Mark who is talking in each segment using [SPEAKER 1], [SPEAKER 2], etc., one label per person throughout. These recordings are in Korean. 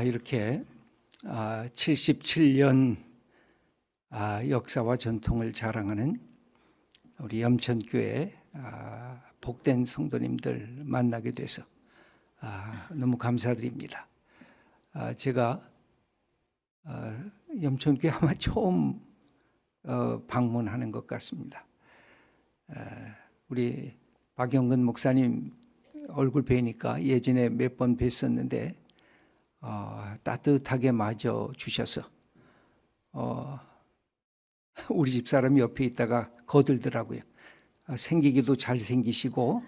[SPEAKER 1] 이렇게 77년 역사와 전통을 자랑하는 우리 염천교회 복된 성도님들 만나게 돼서 너무 감사드립니다. 제가 염천교회 아마 처음 방문하는 것 같습니다. 우리 박영근 목사님 얼굴 뵈니까 예전에 몇 번 뵀었는데 따뜻하게 맞아 주셔서 우리 집 사람이 옆에 있다가 거들더라고요. 생기기도 잘생기시고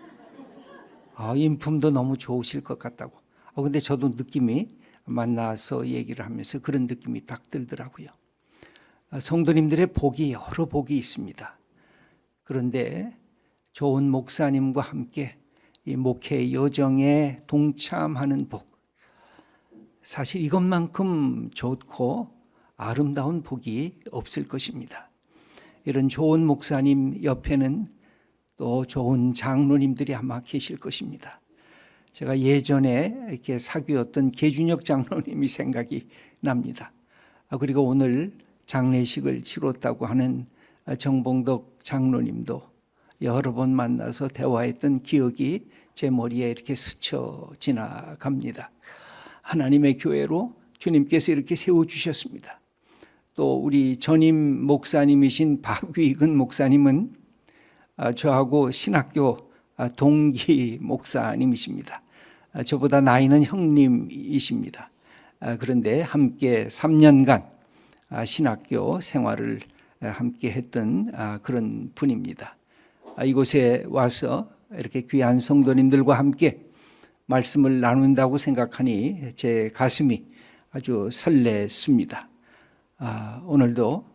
[SPEAKER 1] 인품도 너무 좋으실 것 같다고. 근데 저도 느낌이 만나서 얘기를 하면서 그런 느낌이 딱 들더라고요. 성도님들의 복이 여러 복이 있습니다. 그런데 좋은 목사님과 함께 이 목회 여정에 동참하는 복, 사실 이것만큼 좋고 아름다운 복이 없을 것입니다. 이런 좋은 목사님 옆에는 또 좋은 장로님들이 아마 계실 것입니다. 제가 예전에 이렇게 사귀었던 계준혁 장로님이 생각이 납니다. 그리고 오늘 장례식을 치렀다고 하는 정봉덕 장로님도 여러 번 만나서 대화했던 기억이 제 머리에 이렇게 스쳐 지나갑니다. 하나님의 교회로 주님께서 이렇게 세워주셨습니다. 또 우리 전임 목사님이신 박위근 목사님은 저하고 신학교 동기 목사님이십니다. 저보다 나이는 형님이십니다. 그런데 함께 3년간 신학교 생활을 함께 했던 그런 분입니다. 이곳에 와서 이렇게 귀한 성도님들과 함께 말씀을 나눈다고 생각하니 제 가슴이 아주 설렜습니다. 오늘도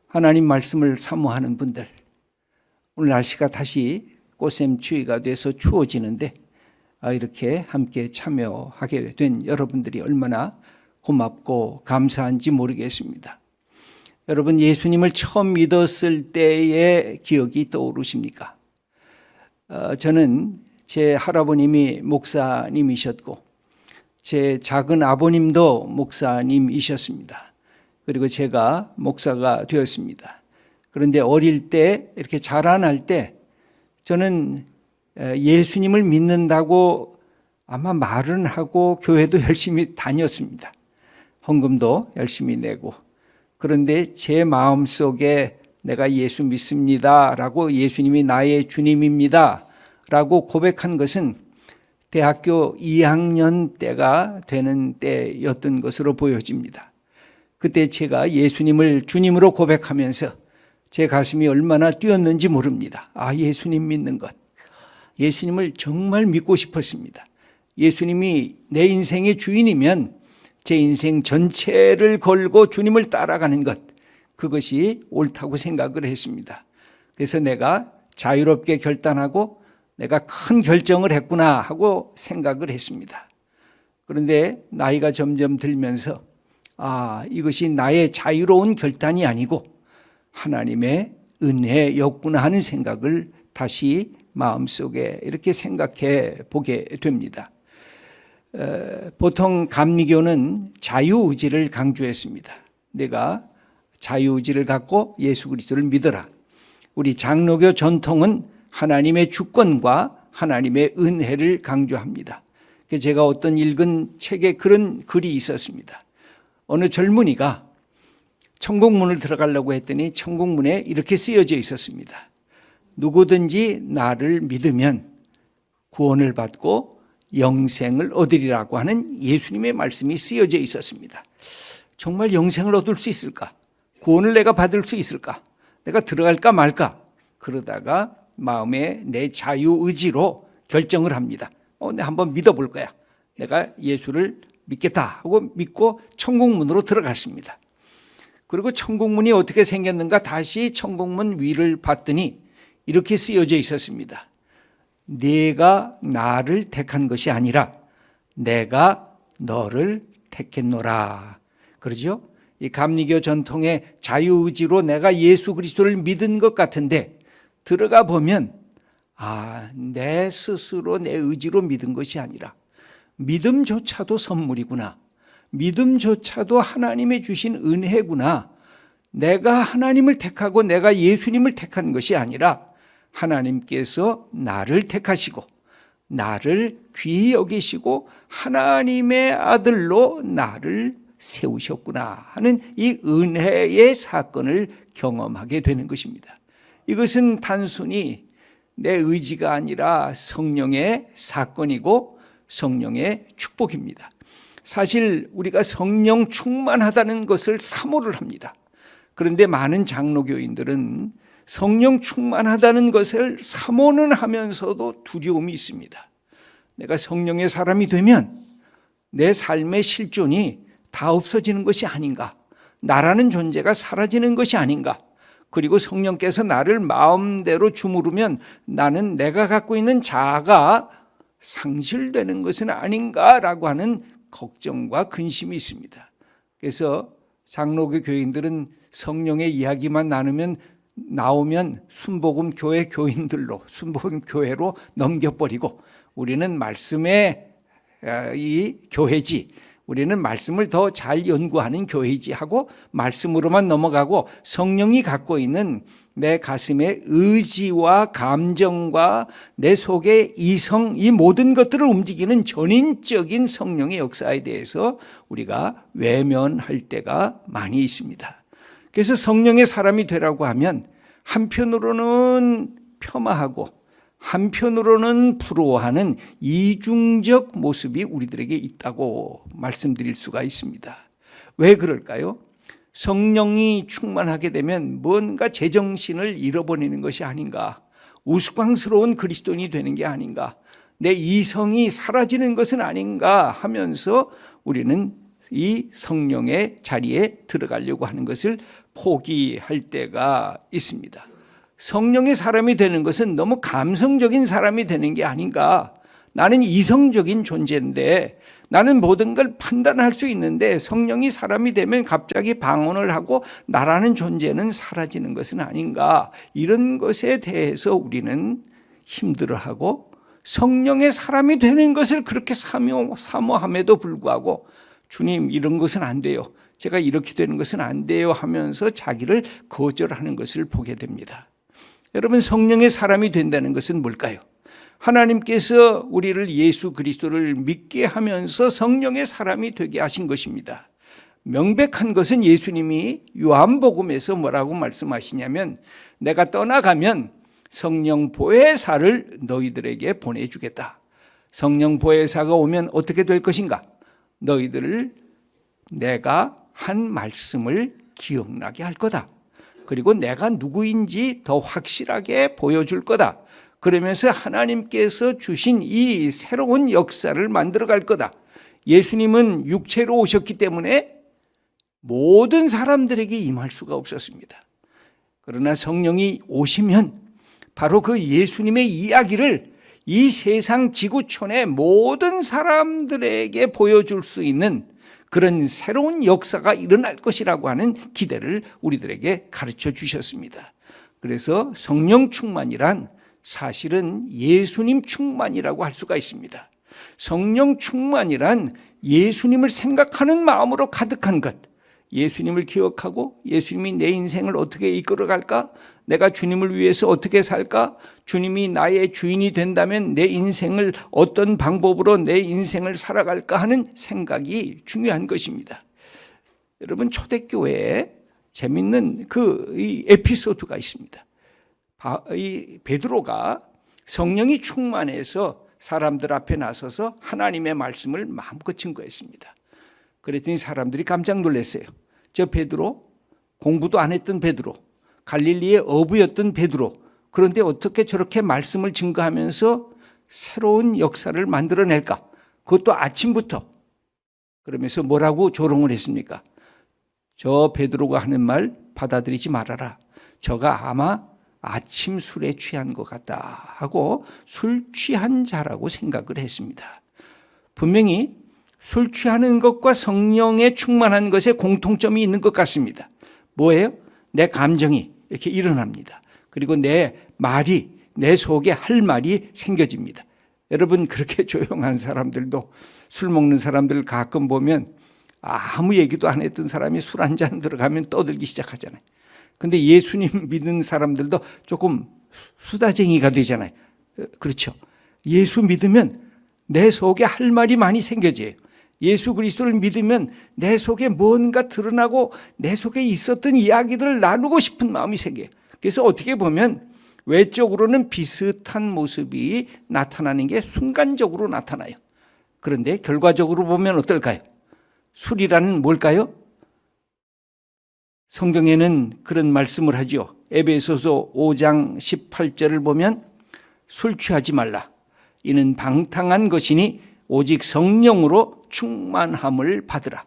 [SPEAKER 1] 하나님 말씀을 사모하는 분들, 오늘 날씨가 다시 꽃샘추위가 돼서 추워지는데 이렇게 함께 참여하게 된 여러분들이 얼마나 고맙고 감사한지 모르겠습니다. 여러분, 예수님을 처음 믿었을 때의 기억이 떠오르십니까? 저는 제 할아버님이 목사님이셨고 제 작은 아버님도 목사님이셨습니다. 그리고 제가 목사가 되었습니다. 그런데 어릴 때 이렇게 자라날 때 저는 예수님을 믿는다고 아마 말은 하고 교회도 열심히 다녔습니다. 헌금도 열심히 내고. 그런데 제 마음속에 내가 예수 믿습니다 라고, 예수님이 나의 주님입니다 라고 고백한 것은 대학교 2학년 때가 되는 때였던 것으로 보여집니다. 그때 제가 예수님을 주님으로 고백하면서 제 가슴이 얼마나 뛰었는지 모릅니다. 예수님 믿는 것, 예수님을 정말 믿고 싶었습니다. 예수님이 내 인생의 주인이면 제 인생 전체를 걸고 주님을 따라가는 것, 그것이 옳다고 생각을 했습니다. 그래서 내가 자유롭게 결단하고 내가 큰 결정을 했구나 하고 생각을 했습니다. 그런데 나이가 점점 들면서 이것이 나의 자유로운 결단이 아니고 하나님의 은혜였구나 하는 생각을 다시 마음속에 이렇게 생각해 보게 됩니다. 보통 감리교는 자유의지를 강조했습니다. 내가 자유의지를 갖고 예수 그리스도를 믿어라. 우리 장로교 전통은 하나님의 주권과 하나님의 은혜를 강조합니다. 제가 어떤 읽은 책에 그런 글이 있었습니다. 어느 젊은이가 천국문을 들어가려고 했더니 천국문에 이렇게 쓰여져 있었습니다. 누구든지 나를 믿으면 구원을 받고 영생을 얻으리라고 하는 예수님의 말씀이 쓰여져 있었습니다. 정말 영생을 얻을 수 있을까? 구원을 내가 받을 수 있을까? 내가 들어갈까 말까? 그러다가 마음에 내 자유의지로 결정을 합니다. 내가 한번 믿어볼 거야. 내가 예수를 믿겠다 하고 믿고 천국문으로 들어갔습니다. 그리고 천국문이 어떻게 생겼는가 다시 천국문 위를 봤더니 이렇게 쓰여져 있었습니다. 네가 나를 택한 것이 아니라 내가 너를 택했노라. 그러죠? 이 감리교 전통의 자유의지로 내가 예수 그리스도를 믿은 것 같은데 들어가 보면 내 스스로 내 의지로 믿은 것이 아니라 믿음조차도 선물이구나. 믿음조차도 하나님의 주신 은혜구나. 내가 하나님을 택하고 내가 예수님을 택한 것이 아니라 하나님께서 나를 택하시고 나를 귀히 여기시고 하나님의 아들로 나를 세우셨구나 하는 이 은혜의 사건을 경험하게 되는 것입니다. 이것은 단순히 내 의지가 아니라 성령의 사건이고 성령의 축복입니다. 사실 우리가 성령 충만하다는 것을 사모를 합니다. 그런데 많은 장로교인들은 성령 충만하다는 것을 사모는 하면서도 두려움이 있습니다. 내가 성령의 사람이 되면 내 삶의 실존이 다 없어지는 것이 아닌가, 나라는 존재가 사라지는 것이 아닌가, 그리고 성령께서 나를 마음대로 주무르면 나는 내가 갖고 있는 자아가 상실되는 것은 아닌가라고 하는 걱정과 근심이 있습니다. 그래서 장로교 교인들은 성령의 이야기만 나오면 순복음 교회 교인들로, 순복음 교회로 넘겨버리고 우리는 말씀의 이 교회지, 우리는 말씀을 더 잘 연구하는 교회지 하고 말씀으로만 넘어가고 성령이 갖고 있는 내 가슴의 의지와 감정과 내 속의 이성, 이 모든 것들을 움직이는 전인적인 성령의 역사에 대해서 우리가 외면할 때가 많이 있습니다. 그래서 성령의 사람이 되라고 하면 한편으로는 폄하하고 한편으로는 부러워하는 이중적 모습이 우리들에게 있다고 말씀드릴 수가 있습니다. 왜 그럴까요? 성령이 충만하게 되면 뭔가 제정신을 잃어버리는 것이 아닌가, 우스꽝스러운 그리스도인이 되는 게 아닌가, 내 이성이 사라지는 것은 아닌가 하면서 우리는 이 성령의 자리에 들어가려고 하는 것을 포기할 때가 있습니다. 성령의 사람이 되는 것은 너무 감성적인 사람이 되는 게 아닌가. 나는 이성적인 존재인데, 나는 모든 걸 판단할 수 있는데 성령이 사람이 되면 갑자기 방언을 하고 나라는 존재는 사라지는 것은 아닌가. 이런 것에 대해서 우리는 힘들어하고 성령의 사람이 되는 것을 그렇게 사모함에도 불구하고 주님, 이런 것은 안 돼요, 제가 이렇게 되는 것은 안 돼요 하면서 자기를 거절하는 것을 보게 됩니다. 여러분, 성령의 사람이 된다는 것은 뭘까요? 하나님께서 우리를 예수 그리스도를 믿게 하면서 성령의 사람이 되게 하신 것입니다. 명백한 것은 예수님이 요한복음에서 뭐라고 말씀하시냐면, 내가 떠나가면 성령 보혜사를 너희들에게 보내주겠다. 성령 보혜사가 오면 어떻게 될 것인가? 너희들을 내가 한 말씀을 기억나게 할 거다. 그리고 내가 누구인지 더 확실하게 보여줄 거다. 그러면서 하나님께서 주신 이 새로운 역사를 만들어 갈 거다. 예수님은 육체로 오셨기 때문에 모든 사람들에게 임할 수가 없었습니다. 그러나 성령이 오시면 바로 그 예수님의 이야기를 이 세상 지구촌의 모든 사람들에게 보여줄 수 있는 그런 새로운 역사가 일어날 것이라고 하는 기대를 우리들에게 가르쳐 주셨습니다. 그래서 성령 충만이란 사실은 예수님 충만이라고 할 수가 있습니다. 성령 충만이란 예수님을 생각하는 마음으로 가득한 것, 예수님을 기억하고 예수님이 내 인생을 어떻게 이끌어갈까? 내가 주님을 위해서 어떻게 살까? 주님이 나의 주인이 된다면 내 인생을 어떤 방법으로 내 인생을 살아갈까 하는 생각이 중요한 것입니다. 여러분, 초대교회에 재밌는 이 에피소드가 있습니다. 이 베드로가 성령이 충만해서 사람들 앞에 나서서 하나님의 말씀을 마음껏 증거했습니다. 그랬더니 사람들이 깜짝 놀랐어요. 저 베드로, 공부도 안 했던 베드로, 갈릴리의 어부였던 베드로, 그런데 어떻게 저렇게 말씀을 증거하면서 새로운 역사를 만들어낼까? 그것도 아침부터. 그러면서 뭐라고 조롱을 했습니까? 저 베드로가 하는 말 받아들이지 말아라. 저가 아마 아침 술에 취한 것 같다 하고 술 취한 자라고 생각을 했습니다. 분명히 술 취하는 것과 성령에 충만한 것에 공통점이 있는 것 같습니다. 뭐예요? 내 감정이 이렇게 일어납니다. 그리고 내 속에 할 말이 생겨집니다. 여러분, 그렇게 조용한 사람들도 술 먹는 사람들 가끔 보면 아무 얘기도 안 했던 사람이 술 한 잔 들어가면 떠들기 시작하잖아요. 근데 예수님 믿는 사람들도 조금 수다쟁이가 되잖아요. 그렇죠. 예수 믿으면 내 속에 할 말이 많이 생겨져요. 예수 그리스도를 믿으면 내 속에 뭔가 드러나고 내 속에 있었던 이야기들을 나누고 싶은 마음이 생겨요. 그래서 어떻게 보면 외적으로는 비슷한 모습이 나타나는 게 순간적으로 나타나요. 그런데 결과적으로 보면 어떨까요? 술이라는 뭘까요? 성경에는 그런 말씀을 하죠. 에베소서 5장 18절을 보면 술 취하지 말라. 이는 방탕한 것이니 오직 성령으로 충만함을 받으라.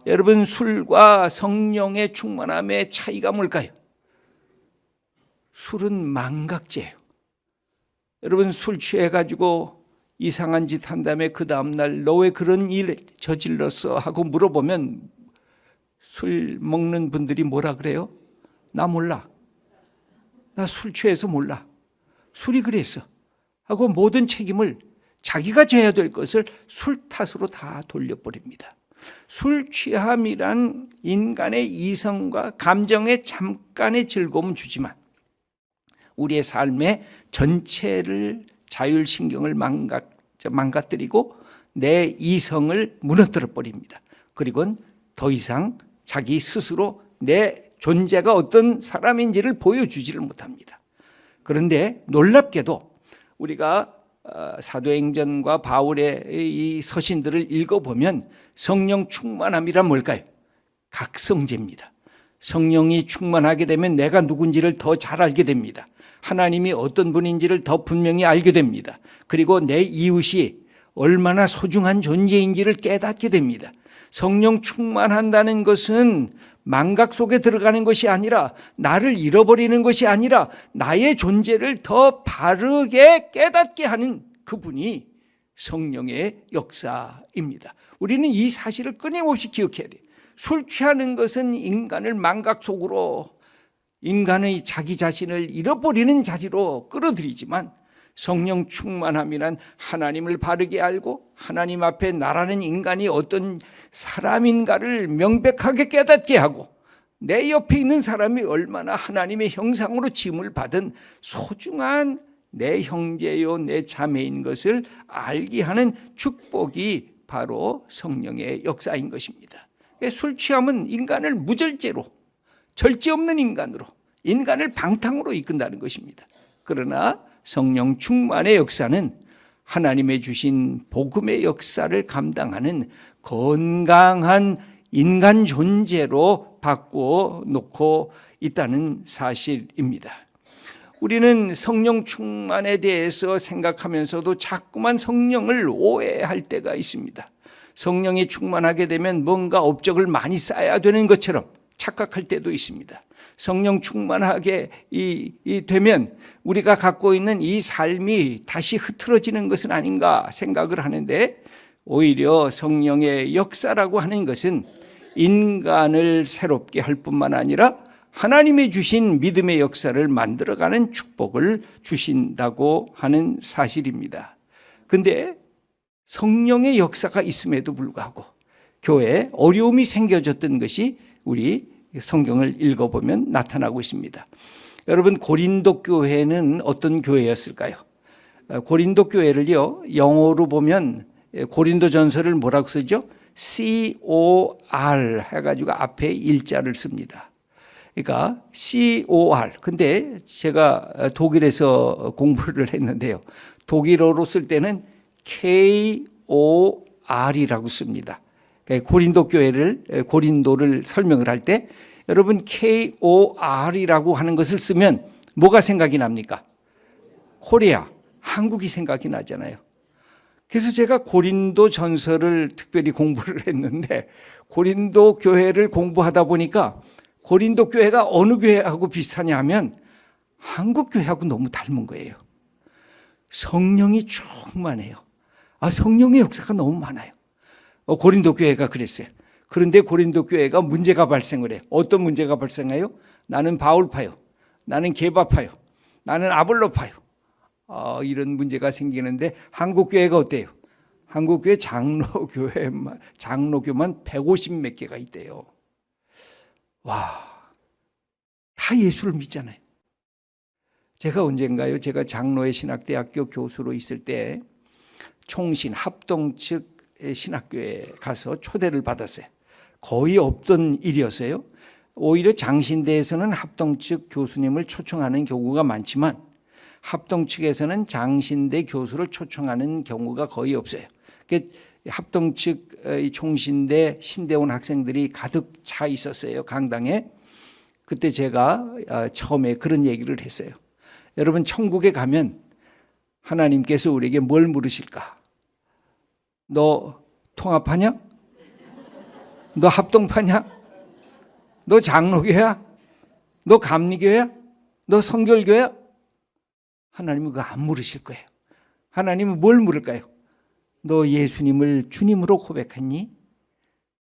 [SPEAKER 1] 여러분, 술과 성령의 충만함의 차이가 뭘까요? 술은 망각죄예요. 여러분, 술 취해가지고 이상한 짓 한 다음에 그 다음날 너 왜 그런 일 저질렀어? 하고 물어보면 술 먹는 분들이 뭐라 그래요? 나 몰라. 나 술 취해서 몰라. 술이 그랬어. 하고 모든 책임을 자기가 져야 될 것을 술 탓으로 다 돌려버립니다. 술 취함이란 인간의 이성과 감정에 잠깐의 즐거움을 주지만 우리의 삶의 전체를 자율신경을 망가뜨리고 내 이성을 무너뜨려 버립니다. 그리고는 더 이상 자기 스스로 내 존재가 어떤 사람인지를 보여주지를 못합니다. 그런데 놀랍게도 우리가 사도행전과 바울의 이 서신들을 읽어보면 성령 충만함이란 뭘까요? 각성제입니다. 성령이 충만하게 되면 내가 누군지를 더 잘 알게 됩니다. 하나님이 어떤 분인지를 더 분명히 알게 됩니다. 그리고 내 이웃이 얼마나 소중한 존재인지를 깨닫게 됩니다. 성령 충만한다는 것은 망각 속에 들어가는 것이 아니라, 나를 잃어버리는 것이 아니라 나의 존재를 더 바르게 깨닫게 하는 그분이 성령의 역사입니다. 우리는 이 사실을 끊임없이 기억해야 돼요. 술 취하는 것은 인간을 망각 속으로, 인간의 자기 자신을 잃어버리는 자리로 끌어들이지만, 성령 충만함이란 하나님을 바르게 알고 하나님 앞에 나라는 인간이 어떤 사람인가를 명백하게 깨닫게 하고, 내 옆에 있는 사람이 얼마나 하나님의 형상으로 지음을 받은 소중한 내 형제요 내 자매인 것을 알게 하는 축복이 바로 성령의 역사인 것입니다. 술 취함은 인간을 무절제로, 절제 없는 인간으로, 인간을 방탕으로 이끈다는 것입니다. 그러나 성령 충만의 역사는 하나님의 주신 복음의 역사를 감당하는 건강한 인간 존재로 바꾸어 놓고 있다는 사실입니다. 우리는 성령 충만에 대해서 생각하면서도 자꾸만 성령을 오해할 때가 있습니다. 성령이 충만하게 되면 뭔가 업적을 많이 쌓아야 되는 것처럼 착각할 때도 있습니다. 성령 충만하게 되면 우리가 갖고 있는 이 삶이 다시 흐트러지는 것은 아닌가 생각을 하는데, 오히려 성령의 역사라고 하는 것은 인간을 새롭게 할 뿐만 아니라 하나님이 주신 믿음의 역사를 만들어가는 축복을 주신다고 하는 사실입니다. 그런데 성령의 역사가 있음에도 불구하고 교회에 어려움이 생겨졌던 것이 우리 성경을 읽어보면 나타나고 있습니다. 여러분, 고린도 교회는 어떤 교회였을까요? 고린도 교회를요, 영어로 보면 고린도 전서를 뭐라고 쓰죠? COR 해가지고 앞에 일자를 씁니다. 그러니까 COR. 근데 제가 독일에서 공부를 했는데요, 독일어로 쓸 때는 KOR이라고 씁니다. 고린도 교회를, 고린도를 설명을 할 때 여러분 KOR이라고 하는 것을 쓰면 뭐가 생각이 납니까? 코리아, 한국이 생각이 나잖아요. 그래서 제가 고린도 전서를 특별히 공부를 했는데, 고린도 교회를 공부하다 보니까 고린도 교회가 어느 교회하고 비슷하냐 하면 한국 교회하고 너무 닮은 거예요. 성령이 충만해요. 성령의 역사가 너무 많아요. 고린도 교회가 그랬어요. 그런데 고린도 교회가 문제가 발생을 해요. 어떤 문제가 발생해요? 나는 바울파요, 나는 게바파요, 나는 아볼로파요. 이런 문제가 생기는데, 한국 교회가 어때요? 한국교회 장로교만 150 몇 개가 있대요. 와, 다 예수를 믿잖아요. 제가 언젠가요, 제가 장로의 신학대학교 교수로 있을 때 총신 합동 측 신학교에 가서 초대를 받았어요. 거의 없던 일이었어요. 오히려 장신대에서는 합동 측 교수님을 초청하는 경우가 많지만 합동 측에서는 장신대 교수를 초청하는 경우가 거의 없어요. 합동 측 총신대 신대원 학생들이 가득 차 있었어요, 강당에. 그때 제가 처음에 그런 얘기를 했어요. 여러분, 천국에 가면 하나님께서 우리에게 뭘 물으실까? 너 통합하냐? 너 합동파냐? 너 장로교야? 너 감리교야? 너 성결교야? 하나님은 그거 안 물으실 거예요. 하나님은 뭘 물을까요? 너 예수님을 주님으로 고백했니?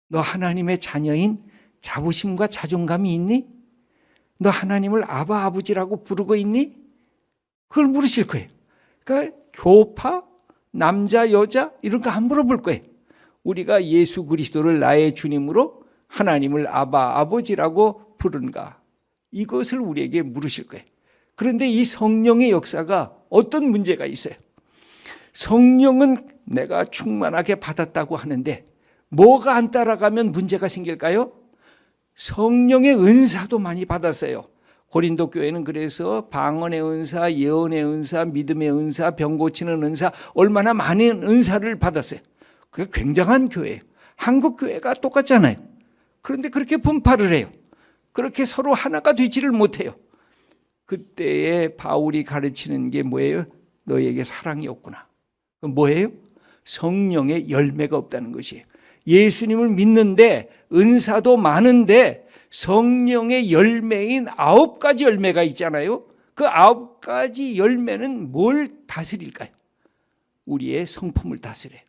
[SPEAKER 1] 너 하나님의 자녀인 자부심과 자존감이 있니? 너 하나님을 아바 아버지라고 부르고 있니? 그걸 물으실 거예요. 그러니까 교파, 남자, 여자 이런 거 안 물어볼 거예요. 우리가 예수 그리스도를 나의 주님으로 하나님을 아바 아버지라고 부른가? 이것을 우리에게 물으실 거예요. 그런데 이 성령의 역사가 어떤 문제가 있어요? 성령은 내가 충만하게 받았다고 하는데 뭐가 안 따라가면 문제가 생길까요? 성령의 은사도 많이 받았어요. 고린도 교회는 그래서 방언의 은사, 예언의 은사, 믿음의 은사, 병 고치는 은사, 얼마나 많은 은사를 받았어요. 그게 굉장한 교회예요. 한국 교회가 똑같잖아요. 그런데 그렇게 분파를 해요. 그렇게 서로 하나가 되지를 못해요. 그때에 바울이 가르치는 게 뭐예요? 너에게 사랑이 없구나. 그럼 뭐예요? 성령의 열매가 없다는 것이에요. 예수님을 믿는데 은사도 많은데 성령의 열매인 9가지 열매가 있잖아요. 그 9가지 열매는 뭘 다스릴까요? 우리의 성품을 다스려요.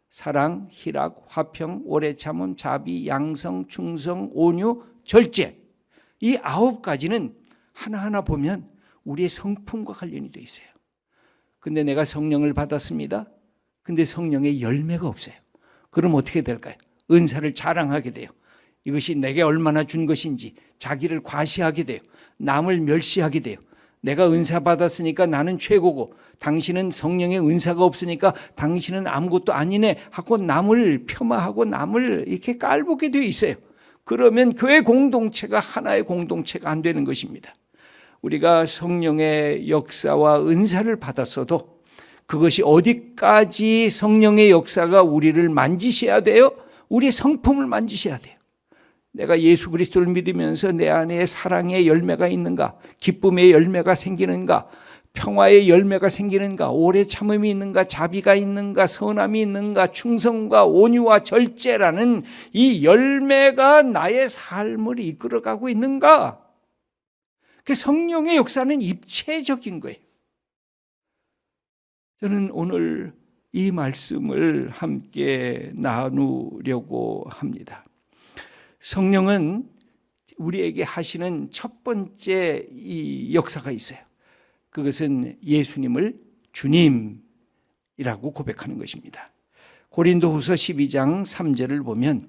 [SPEAKER 1] 사랑, 희락, 화평, 오래 참음, 자비, 양성, 충성, 온유, 절제. 이 9가지는 하나하나 보면 우리의 성품과 관련이 되어 있어요. 근데 내가 성령을 받았습니다. 근데 성령의 열매가 없어요. 그럼 어떻게 될까요? 은사를 자랑하게 돼요. 이것이 내게 얼마나 준 것인지 자기를 과시하게 돼요. 남을 멸시하게 돼요. 내가 은사 받았으니까 나는 최고고 당신은 성령의 은사가 없으니까 당신은 아무것도 아니네 하고 남을 폄하하고 남을 이렇게 깔보게 되어 있어요. 그러면 교회 공동체가 하나의 공동체가 안 되는 것입니다. 우리가 성령의 역사와 은사를 받았어도 그것이 어디까지 성령의 역사가 우리를 만지셔야 돼요? 우리의 성품을 만지셔야 돼요. 내가 예수 그리스도를 믿으면서 내 안에 사랑의 열매가 있는가? 기쁨의 열매가 생기는가? 평화의 열매가 생기는가? 오래 참음이 있는가? 자비가 있는가? 선함이 있는가? 충성과 온유와 절제라는 이 열매가 나의 삶을 이끌어가고 있는가? 그 성령의 역사는 입체적인 거예요. 저는 오늘 이 말씀을 함께 나누려고 합니다. 성령은 우리에게 하시는 첫 번째 이 역사가 있어요. 그것은 예수님을 주님이라고 고백하는 것입니다. 고린도후서 12장 3절을 보면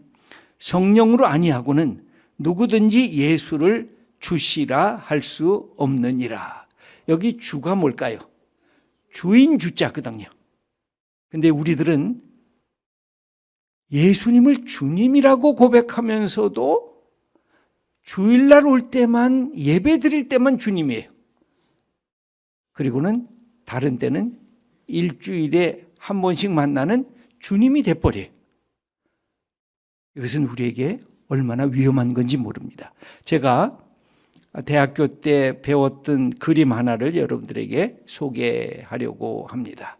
[SPEAKER 1] 성령으로 아니하고는 누구든지 예수를 주시라 할 수 없느니라. 여기 주가 뭘까요? 주인 주자거든요. 근데 우리들은 예수님을 주님이라고 고백하면서도 주일날 올 때만 예배 드릴 때만 주님이에요. 그리고는 다른 때는 일주일에 한 번씩 만나는 주님이 돼버려요. 이것은 우리에게 얼마나 위험한 건지 모릅니다. 제가 대학교 때 배웠던 그림 하나를 여러분들에게 소개하려고 합니다.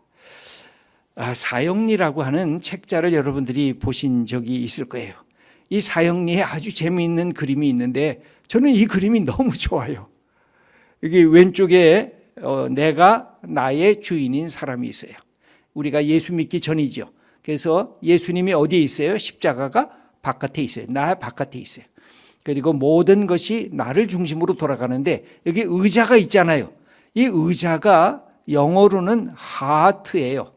[SPEAKER 1] 사형리라고 하는 책자를 여러분들이 보신 적이 있을 거예요. 이 사형리에 아주 재미있는 그림이 있는데 저는 이 그림이 너무 좋아요. 여기 왼쪽에 내가 나의 주인인 사람이 있어요. 우리가 예수 믿기 전이죠. 그래서 예수님이 어디에 있어요? 십자가가 바깥에 있어요. 나 바깥에 있어요. 그리고 모든 것이 나를 중심으로 돌아가는데 여기 의자가 있잖아요. 이 의자가 영어로는 하트예요.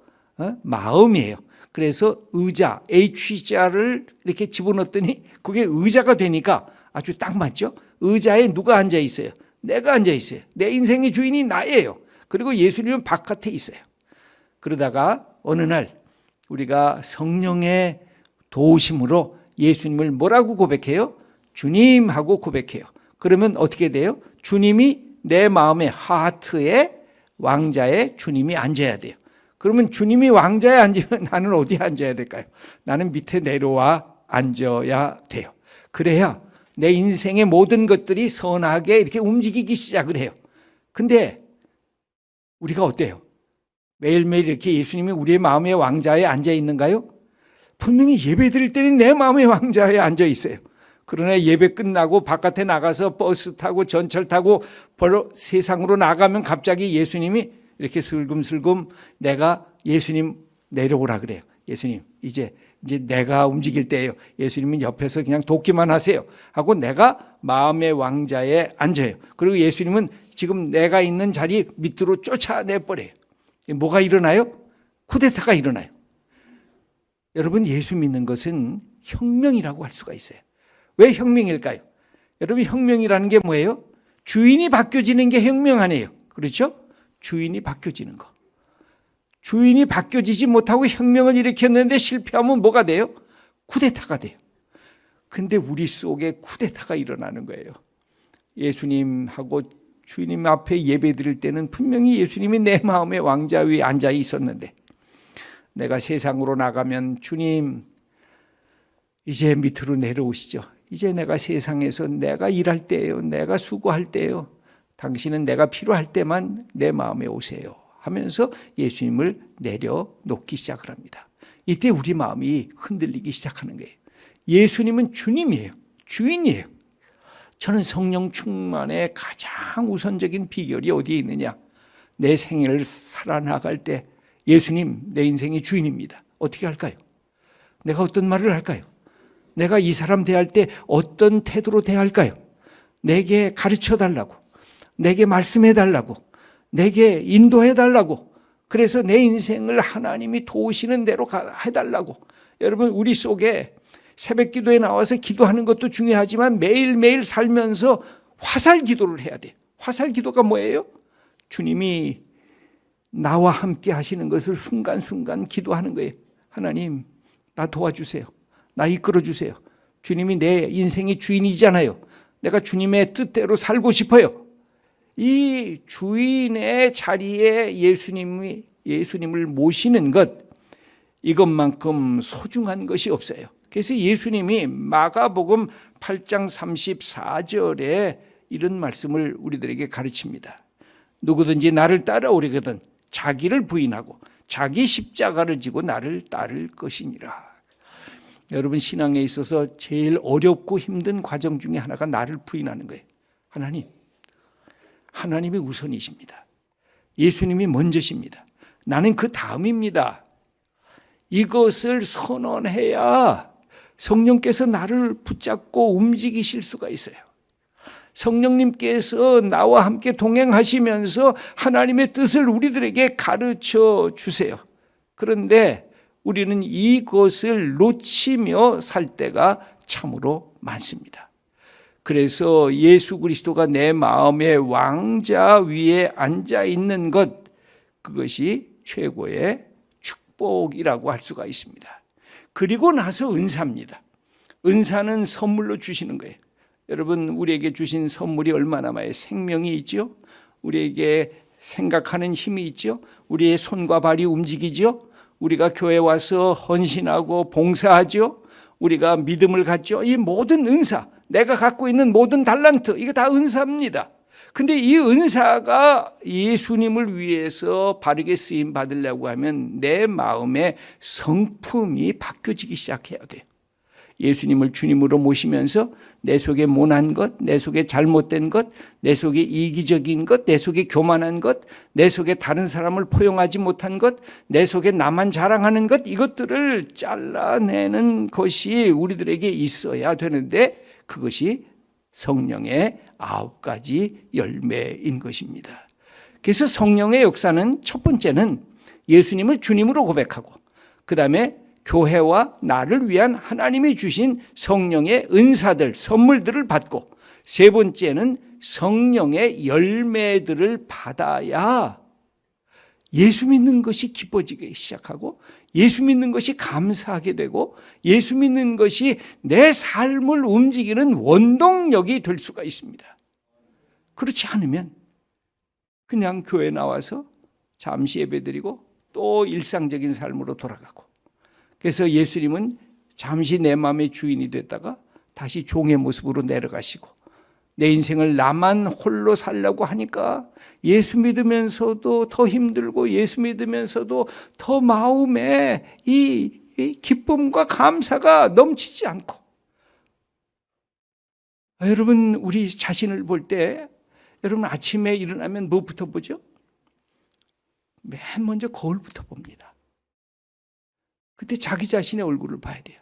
[SPEAKER 1] 마음이에요. 그래서 의자, H자를 이렇게 집어넣었더니 그게 의자가 되니까 아주 딱 맞죠? 의자에 누가 앉아 있어요? 내가 앉아 있어요. 내 인생의 주인이 나예요. 그리고 예수님은 바깥에 있어요. 그러다가 어느 날 우리가 성령의 도우심으로 예수님을 뭐라고 고백해요? 주님 하고 고백해요. 그러면 어떻게 돼요? 주님이 내 마음의 하트에 왕자에 주님이 앉아야 돼요. 그러면 주님이 왕자에 앉으면 나는 어디에 앉아야 될까요? 나는 밑에 내려와 앉아야 돼요. 그래야 내 인생의 모든 것들이 선하게 이렇게 움직이기 시작을 해요. 근데 우리가 어때요? 매일매일 이렇게 예수님이 우리의 마음의 왕자에 앉아 있는가요? 분명히 예배 드릴 때는 내 마음의 왕자에 앉아 있어요. 그러나 예배 끝나고 바깥에 나가서 버스 타고 전철 타고 세상으로 나가면 갑자기 예수님이 이렇게 슬금슬금 내가 예수님 내려오라 그래요. 예수님 이제 내가 움직일 때예요. 예수님은 옆에서 그냥 돕기만 하세요 하고 내가 마음의 왕자에 앉아요. 그리고 예수님은 지금 내가 있는 자리 밑으로 쫓아내버려요. 뭐가 일어나요? 쿠데타가 일어나요. 여러분 예수 믿는 것은 혁명이라고 할 수가 있어요. 왜 혁명일까요? 여러분 혁명이라는 게 뭐예요? 주인이 바뀌어지는 게 혁명 아니에요. 그렇죠? 주인이 바뀌어지는 거. 주인이 바뀌어지지 못하고 혁명을 일으켰는데 실패하면 뭐가 돼요? 쿠데타가 돼요. 근데 우리 속에 쿠데타가 일어나는 거예요. 예수님하고 주님 앞에 예배 드릴 때는 분명히 예수님이 내 마음의 왕자 위에 앉아 있었는데 내가 세상으로 나가면 주님 이제 밑으로 내려오시죠. 이제 내가 세상에서 내가 일할 때예요. 내가 수고할 때예요. 당신은 내가 필요할 때만 내 마음에 오세요 하면서 예수님을 내려놓기 시작을 합니다. 이때 우리 마음이 흔들리기 시작하는 거예요. 예수님은 주님이에요. 주인이에요. 저는 성령 충만의 가장 우선적인 비결이 어디에 있느냐? 내 생애를 살아나갈 때 예수님 내 인생의 주인입니다. 어떻게 할까요? 내가 어떤 말을 할까요? 내가 이 사람 대할 때 어떤 태도로 대할까요? 내게 가르쳐 달라고, 내게 말씀해 달라고, 내게 인도해 달라고, 그래서 내 인생을 하나님이 도우시는 대로 해달라고. 여러분 우리 속에 새벽 기도에 나와서 기도하는 것도 중요하지만 매일매일 살면서 화살 기도를 해야 돼요. 화살 기도가 뭐예요? 주님이 나와 함께 하시는 것을 순간순간 기도하는 거예요. 하나님 나 도와주세요. 나 이끌어주세요. 주님이 내 인생의 주인이잖아요. 내가 주님의 뜻대로 살고 싶어요. 이 주인의 자리에 예수님을 모시는 것, 이것만큼 소중한 것이 없어요. 그래서 예수님이 마가복음 8장 34절에 이런 말씀을 우리들에게 가르칩니다. 누구든지 나를 따라오려거든 자기를 부인하고 자기 십자가를 지고 나를 따를 것이니라. 여러분 신앙에 있어서 제일 어렵고 힘든 과정 중에 하나가 나를 부인하는 거예요. 하나님이 우선이십니다. 예수님이 먼저십니다. 나는 그 다음입니다. 이것을 선언해야 성령께서 나를 붙잡고 움직이실 수가 있어요. 성령님께서 나와 함께 동행하시면서 하나님의 뜻을 우리들에게 가르쳐 주세요. 그런데 우리는 이것을 놓치며 살 때가 참으로 많습니다. 그래서 예수 그리스도가 내 마음의 왕자 위에 앉아 있는 것, 그것이 최고의 축복이라고 할 수가 있습니다. 그리고 나서 은사입니다. 은사는 선물로 주시는 거예요. 여러분 우리에게 주신 선물이 얼마나 많아요. 생명이 있죠. 우리에게 생각하는 힘이 있죠. 우리의 손과 발이 움직이죠. 우리가 교회 와서 헌신하고 봉사하죠. 우리가 믿음을 갖죠. 이 모든 은사, 내가 갖고 있는 모든 달란트, 이거 다 은사입니다. 근데 이 은사가 예수님을 위해서 바르게 쓰임 받으려고 하면 내 마음의 성품이 바뀌어지기 시작해야 돼요. 예수님을 주님으로 모시면서 내 속에 모난 것, 내 속에 잘못된 것, 내 속에 이기적인 것, 내 속에 교만한 것, 내 속에 다른 사람을 포용하지 못한 것, 내 속에 나만 자랑하는 것, 이것들을 잘라내는 것이 우리들에게 있어야 되는데 그것이 성령의 9가지 열매인 것입니다. 그래서 성령의 역사는 첫 번째는 예수님을 주님으로 고백하고, 그 다음에 교회와 나를 위한 하나님이 주신 성령의 은사들, 선물들을 받고, 세 번째는 성령의 열매들을 받아야 예수 믿는 것이 기뻐지기 시작하고, 예수 믿는 것이 감사하게 되고, 예수 믿는 것이 내 삶을 움직이는 원동력이 될 수가 있습니다. 그렇지 않으면 그냥 교회 나와서 잠시 예배드리고 또 일상적인 삶으로 돌아가고, 그래서 예수님은 잠시 내 마음의 주인이 됐다가 다시 종의 모습으로 내려가시고, 내 인생을 나만 홀로 살려고 하니까 예수 믿으면서도 더 힘들고, 예수 믿으면서도 더 마음에 이 기쁨과 감사가 넘치지 않고. 여러분, 우리 자신을 볼 때 여러분 아침에 일어나면 뭐부터 보죠? 맨 먼저 거울부터 봅니다. 그때 자기 자신의 얼굴을 봐야 돼요.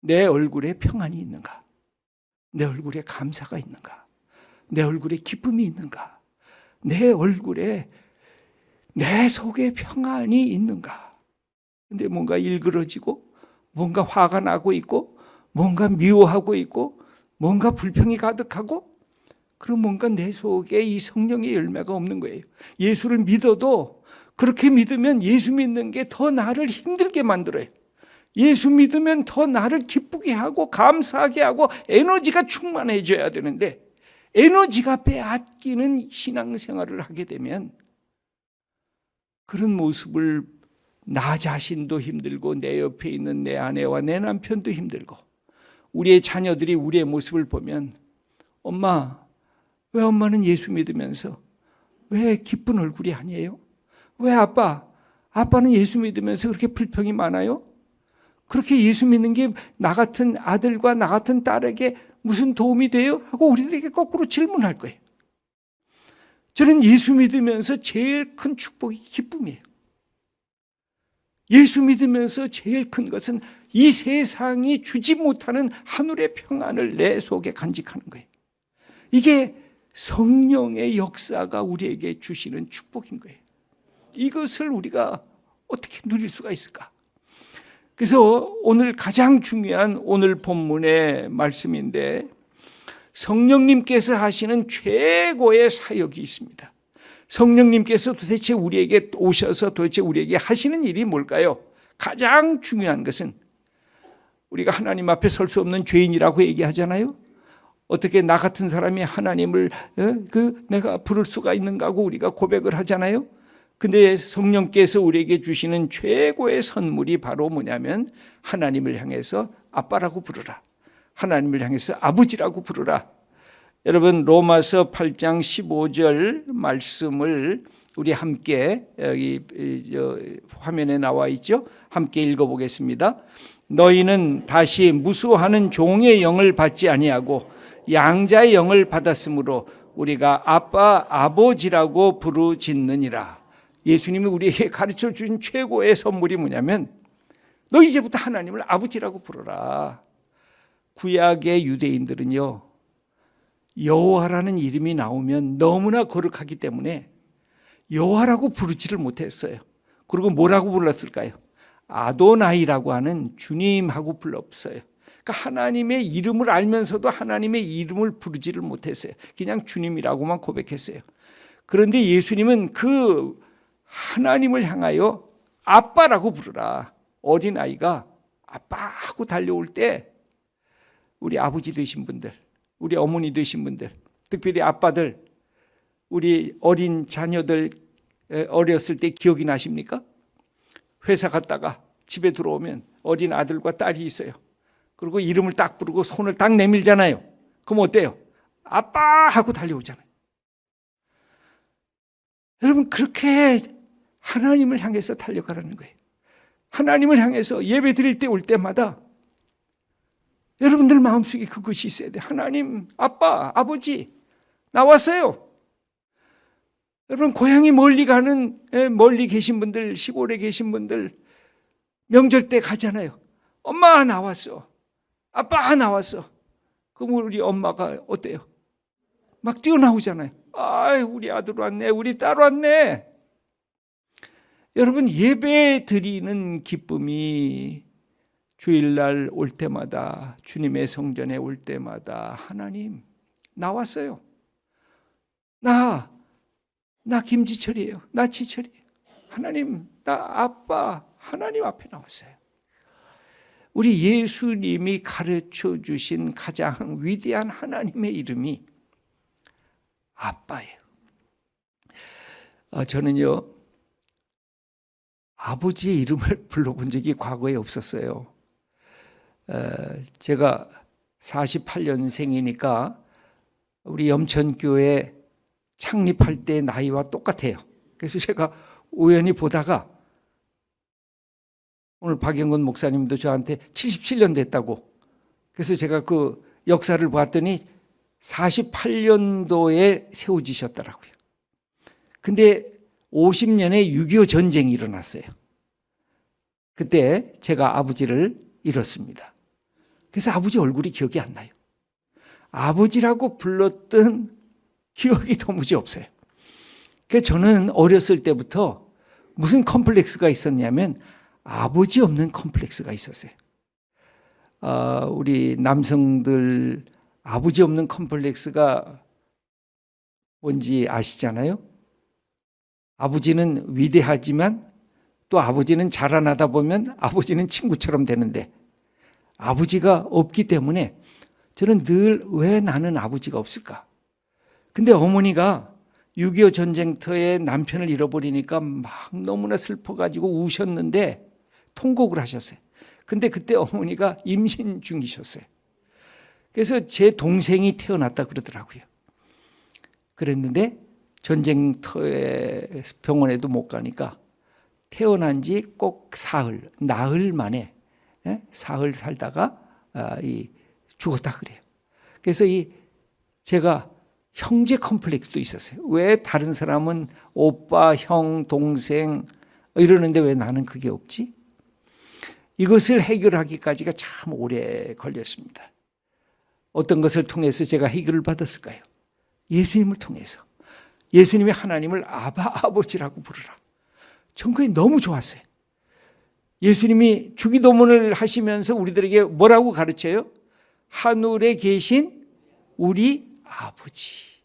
[SPEAKER 1] 내 얼굴에 평안이 있는가? 내 얼굴에 감사가 있는가? 내 얼굴에 기쁨이 있는가? 내 얼굴에, 내 속에 평안이 있는가? 근데 뭔가 일그러지고, 뭔가 화가 나고 있고, 뭔가 미워하고 있고, 뭔가 불평이 가득하고, 그럼 뭔가 내 속에 이 성령의 열매가 없는 거예요. 예수를 믿어도 그렇게 믿으면 예수 믿는 게 더 나를 힘들게 만들어요. 예수 믿으면 더 나를 기쁘게 하고 감사하게 하고 에너지가 충만해져야 되는데, 에너지가 빼앗기는 신앙생활을 하게 되면 그런 모습을 나 자신도 힘들고, 내 옆에 있는 내 아내와 내 남편도 힘들고, 우리의 자녀들이 우리의 모습을 보면, 엄마, 왜 엄마는 예수 믿으면서 왜 기쁜 얼굴이 아니에요? 왜 아빠는 예수 믿으면서 그렇게 불평이 많아요? 그렇게 예수 믿는 게 나 같은 아들과 나 같은 딸에게 무슨 도움이 돼요? 하고 우리들에게 거꾸로 질문할 거예요. 저는 예수 믿으면서 제일 큰 축복이 기쁨이에요. 예수 믿으면서 제일 큰 것은 이 세상이 주지 못하는 하늘의 평안을 내 속에 간직하는 거예요. 이게 성령의 역사가 우리에게 주시는 축복인 거예요. 이것을 우리가 어떻게 누릴 수가 있을까? 그래서 오늘 가장 중요한 오늘 본문의 말씀인데, 성령님께서 하시는 최고의 사역이 있습니다. 성령님께서 도대체 우리에게 오셔서 도대체 우리에게 하시는 일이 뭘까요? 가장 중요한 것은, 우리가 하나님 앞에 설 수 없는 죄인이라고 얘기하잖아요. 어떻게 나 같은 사람이 하나님을 내가 부를 수가 있는가 하고 우리가 고백을 하잖아요. 근데 성령께서 우리에게 주시는 최고의 선물이 바로 뭐냐면, 하나님을 향해서 아빠라고 부르라, 하나님을 향해서 아버지라고 부르라. 여러분, 로마서 8장 15절 말씀을 우리 함께, 여기 화면에 나와 있죠? 함께 읽어보겠습니다. 너희는 다시 무수하는 종의 영을 받지 아니하고 양자의 영을 받았으므로 우리가 아빠, 아버지라고 부르짖느니라. 예수님이 우리에게 가르쳐 주신 최고의 선물이 뭐냐면, 너 이제부터 하나님을 아버지라고 부르라. 구약의 유대인들은요, 여호와라는 이름이 나오면 너무나 거룩하기 때문에 여호와라고 부르지를 못했어요. 그리고 뭐라고 불렀을까요? 아도나이라고 하는 주님하고 불렀어요. 그러니까 하나님의 이름을 알면서도 하나님의 이름을 부르지를 못했어요. 그냥 주님이라고만 고백했어요. 그런데 예수님은 그 하나님을 향하여 아빠라고 부르라. 어린아이가 아빠하고 달려올 때, 우리 아버지 되신 분들, 우리 어머니 되신 분들, 특별히 아빠들, 우리 어린 자녀들 어렸을 때 기억이 나십니까? 회사 갔다가 집에 들어오면 어린 아들과 딸이 있어요. 그리고 이름을 딱 부르고 손을 딱 내밀잖아요. 그럼 어때요? 아빠 하고 달려오잖아요. 여러분, 그렇게 하나님을 향해서 달려가라는 거예요. 하나님을 향해서 예배 드릴 때 올 때마다 여러분들 마음속에 그것이 있어야 돼요. 하나님, 아빠, 아버지, 나왔어요. 여러분, 고향이 멀리 가는, 멀리 계신 분들, 시골에 계신 분들, 명절 때 가잖아요. 엄마 나왔어. 아빠 나왔어. 그럼 우리 엄마가 어때요? 막 뛰어나오잖아요. 아, 우리 아들 왔네, 우리 딸 왔네. 여러분, 예배 드리는 기쁨이 주일날 올 때마다, 주님의 성전에 올 때마다, 하나님 나왔어요. 나 김지철이에요. 나 지철이에요. 하나님, 나 아빠 하나님 앞에 나왔어요. 우리 예수님이 가르쳐 주신 가장 위대한 하나님의 이름이 아빠예요. 저는요, 아버지의 이름을 불러본 적이 과거에 없었어요. 제가 48년생이니까 우리 염천교회 창립할 때 나이와 똑같아요. 그래서 제가 우연히 보다가 오늘 박영건 목사님도 저한테 77년 됐다고, 그래서 제가 그 역사를 봤더니 48년도에 세워지셨더라고요. 근데 50년에 6.25 전쟁이 일어났어요. 그때 제가 아버지를 잃었습니다. 그래서 아버지 얼굴이 기억이 안 나요. 아버지라고 불렀던 기억이 도무지 없어요. 그래서 저는 어렸을 때부터 무슨 컴플렉스가 있었냐면 아버지 없는 컴플렉스가 있었어요. 우리 남성들 아버지 없는 컴플렉스가 뭔지 아시잖아요? 아버지는 위대하지만 또 아버지는 자라나다 보면 아버지는 친구처럼 되는데 아버지가 없기 때문에 저는 늘 왜 나는 아버지가 없을까? 근데 어머니가 6.25 전쟁터에 남편을 잃어버리니까 막 너무나 슬퍼가지고 우셨는데 통곡을 하셨어요. 근데 그때 어머니가 임신 중이셨어요. 그래서 제 동생이 태어났다 그러더라고요. 그랬는데 전쟁터에 병원에도 못 가니까 태어난 지 꼭 나흘 만에 사흘 살다가 죽었다 그래요. 그래서 제가 형제 컴플렉스도 있었어요. 왜 다른 사람은 오빠, 형, 동생 이러는데 왜 나는 그게 없지? 이것을 해결하기까지가 참 오래 걸렸습니다. 어떤 것을 통해서 제가 해결을 받았을까요? 예수님을 통해서. 예수님이 하나님을 아버지라고 부르라. 전 그게 너무 좋았어요. 예수님이 주기도문을 하시면서 우리들에게 뭐라고 가르쳐요? 하늘에 계신 우리 아버지.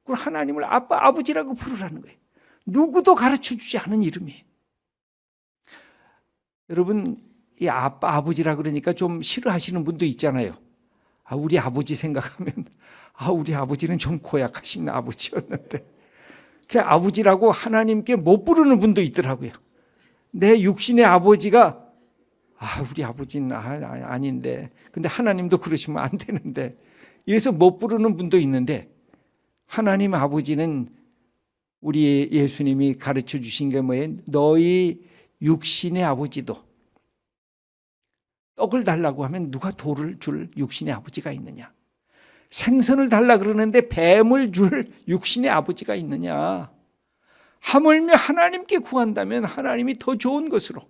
[SPEAKER 1] 그 하나님을 아버지라고 부르라는 거예요. 누구도 가르쳐 주지 않은 이름이에요. 여러분, 이 아버지라 그러니까 좀 싫어하시는 분도 있잖아요. 우리 아버지 생각하면 우리 아버지는 좀 고약하신 아버지였는데 그 아버지라고 하나님께 못 부르는 분도 있더라고요. 내 육신의 아버지가 우리 아버지는 아닌데, 근데 하나님도 그러시면 안 되는데, 이래서 못 부르는 분도 있는데, 하나님 아버지는 우리 예수님이 가르쳐 주신 게 뭐예요? 너희 육신의 아버지도 떡을 달라고 하면 누가 돌을 줄 육신의 아버지가 있느냐? 생선을 달라 그러는데 뱀을 줄 육신의 아버지가 있느냐? 하물며 하나님께 구한다면 하나님이 더 좋은 것으로,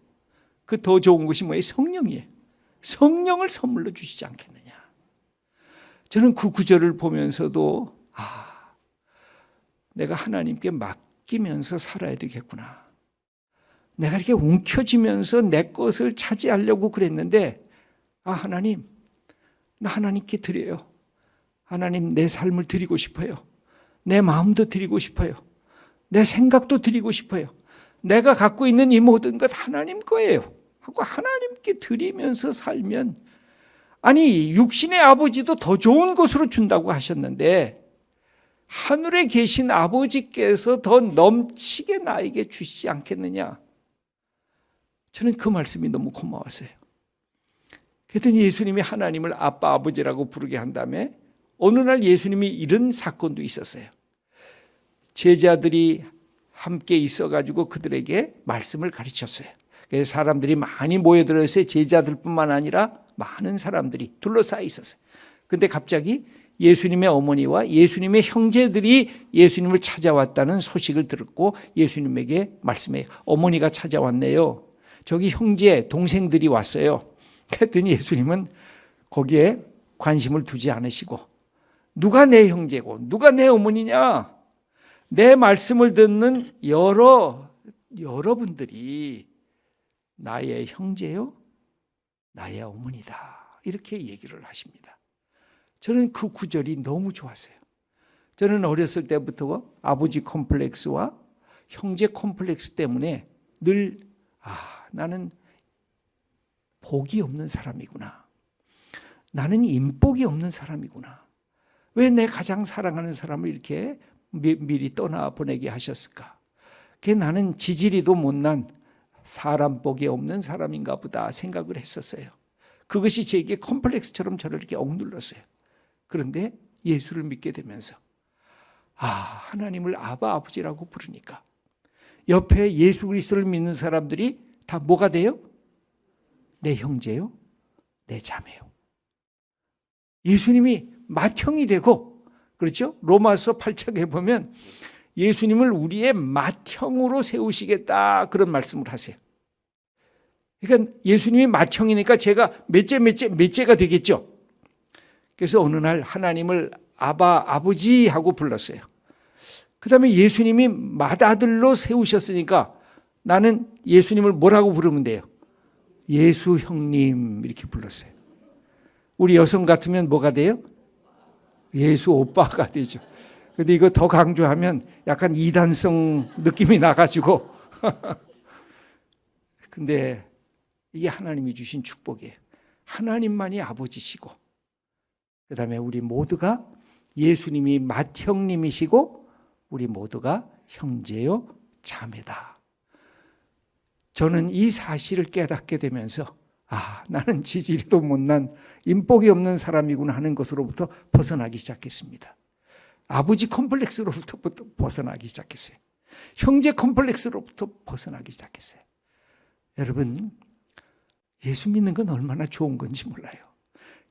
[SPEAKER 1] 그 더 좋은 것이 뭐예요? 성령이에요. 성령을 선물로 주시지 않겠느냐? 저는 그 구절을 보면서도 내가 하나님께 맡기면서 살아야 되겠구나. 내가 이렇게 움켜쥐면서 내 것을 차지하려고 그랬는데 하나님, 나 하나님께 드려요. 하나님, 내 삶을 드리고 싶어요. 내 마음도 드리고 싶어요. 내 생각도 드리고 싶어요. 내가 갖고 있는 이 모든 것 하나님 거예요 하고 하나님께 드리면서 살면, 육신의 아버지도 더 좋은 것으로 준다고 하셨는데 하늘에 계신 아버지께서 더 넘치게 나에게 주시지 않겠느냐? 저는 그 말씀이 너무 고마웠어요. 그랬더니 예수님이 하나님을 아버지라고 부르게 한 다음에 어느 날 예수님이 이런 사건도 있었어요. 제자들이 함께 있어가지고 그들에게 말씀을 가르쳤어요. 그래서 사람들이 많이 모여들어서 제자들뿐만 아니라 많은 사람들이 둘러싸여 있었어요. 근데 갑자기 예수님의 어머니와 예수님의 형제들이 예수님을 찾아왔다는 소식을 들었고 예수님에게 말씀해요. 어머니가 찾아왔네요. 저기 형제, 동생들이 왔어요. 그랬더니 예수님은 거기에 관심을 두지 않으시고, 누가 내 형제고 누가 내 어머니냐? 내 말씀을 듣는 여러 여러분들이 나의 형제요, 나의 어머니다. 이렇게 얘기를 하십니다. 저는 그 구절이 너무 좋았어요. 저는 어렸을 때부터 아버지 컴플렉스와 형제 컴플렉스 때문에 늘 나는 복이 없는 사람이구나. 나는 인복이 없는 사람이구나. 왜 내 가장 사랑하는 사람을 이렇게 미리 떠나보내게 하셨을까? 그게 나는 지지리도 못난 사람 복이 없는 사람인가 보다 생각을 했었어요. 그것이 제게 컴플렉스처럼 저를 이렇게 억눌렀어요. 그런데 예수를 믿게 되면서 하나님을 아바 아버지라고 부르니까 옆에 예수 그리스도를 믿는 사람들이 다 뭐가 돼요? 내 형제요, 내 자매요. 예수님이 맏형이 되고, 그렇죠? 로마서 8장에 보면 예수님을 우리의 맏형으로 세우시겠다 그런 말씀을 하세요. 그러니까 예수님이 맏형이니까 제가 몇째가 되겠죠. 그래서 어느 날 하나님을 아바 아버지 하고 불렀어요. 그 다음에 예수님이 맏아들로 세우셨으니까 나는 예수님을 뭐라고 부르면 돼요? 예수 형님 이렇게 불렀어요. 우리 여성 같으면 뭐가 돼요? 예수 오빠가 되죠. 근데 이거 더 강조하면 약간 이단성 느낌이 나가지고 근데 이게 하나님이 주신 축복이에요. 하나님만이 아버지시고 그 다음에 우리 모두가 예수님이 맏형님이시고 우리 모두가 형제요 자매다. 저는 이 사실을 깨닫게 되면서 나는 지지리도 못난 인복이 없는 사람이구나 하는 것으로부터 벗어나기 시작했습니다. 아버지 컴플렉스로부터 벗어나기 시작했어요. 형제 컴플렉스로부터 벗어나기 시작했어요. 여러분, 예수 믿는 건 얼마나 좋은 건지 몰라요.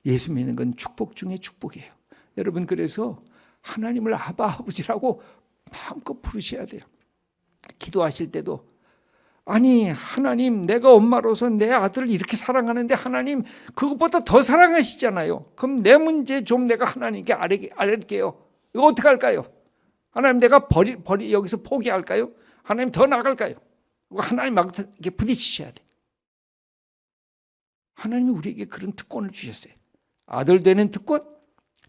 [SPEAKER 1] 예수 믿는 건 축복 중에 축복이에요. 여러분, 그래서 하나님을 아바 아버지라고 마음껏 부르셔야 돼요. 기도하실 때도 하나님, 내가 엄마로서 내 아들을 이렇게 사랑하는데 하나님 그것보다 더 사랑하시잖아요. 그럼 내 문제 좀 내가 하나님께 알릴게요. 이거 어떻게 할까요? 하나님, 내가 여기서 포기할까요? 하나님, 더 나갈까요? 하나님하고 이렇게 부딪히셔야 돼. 하나님이 우리에게 그런 특권을 주셨어요. 아들 되는 특권,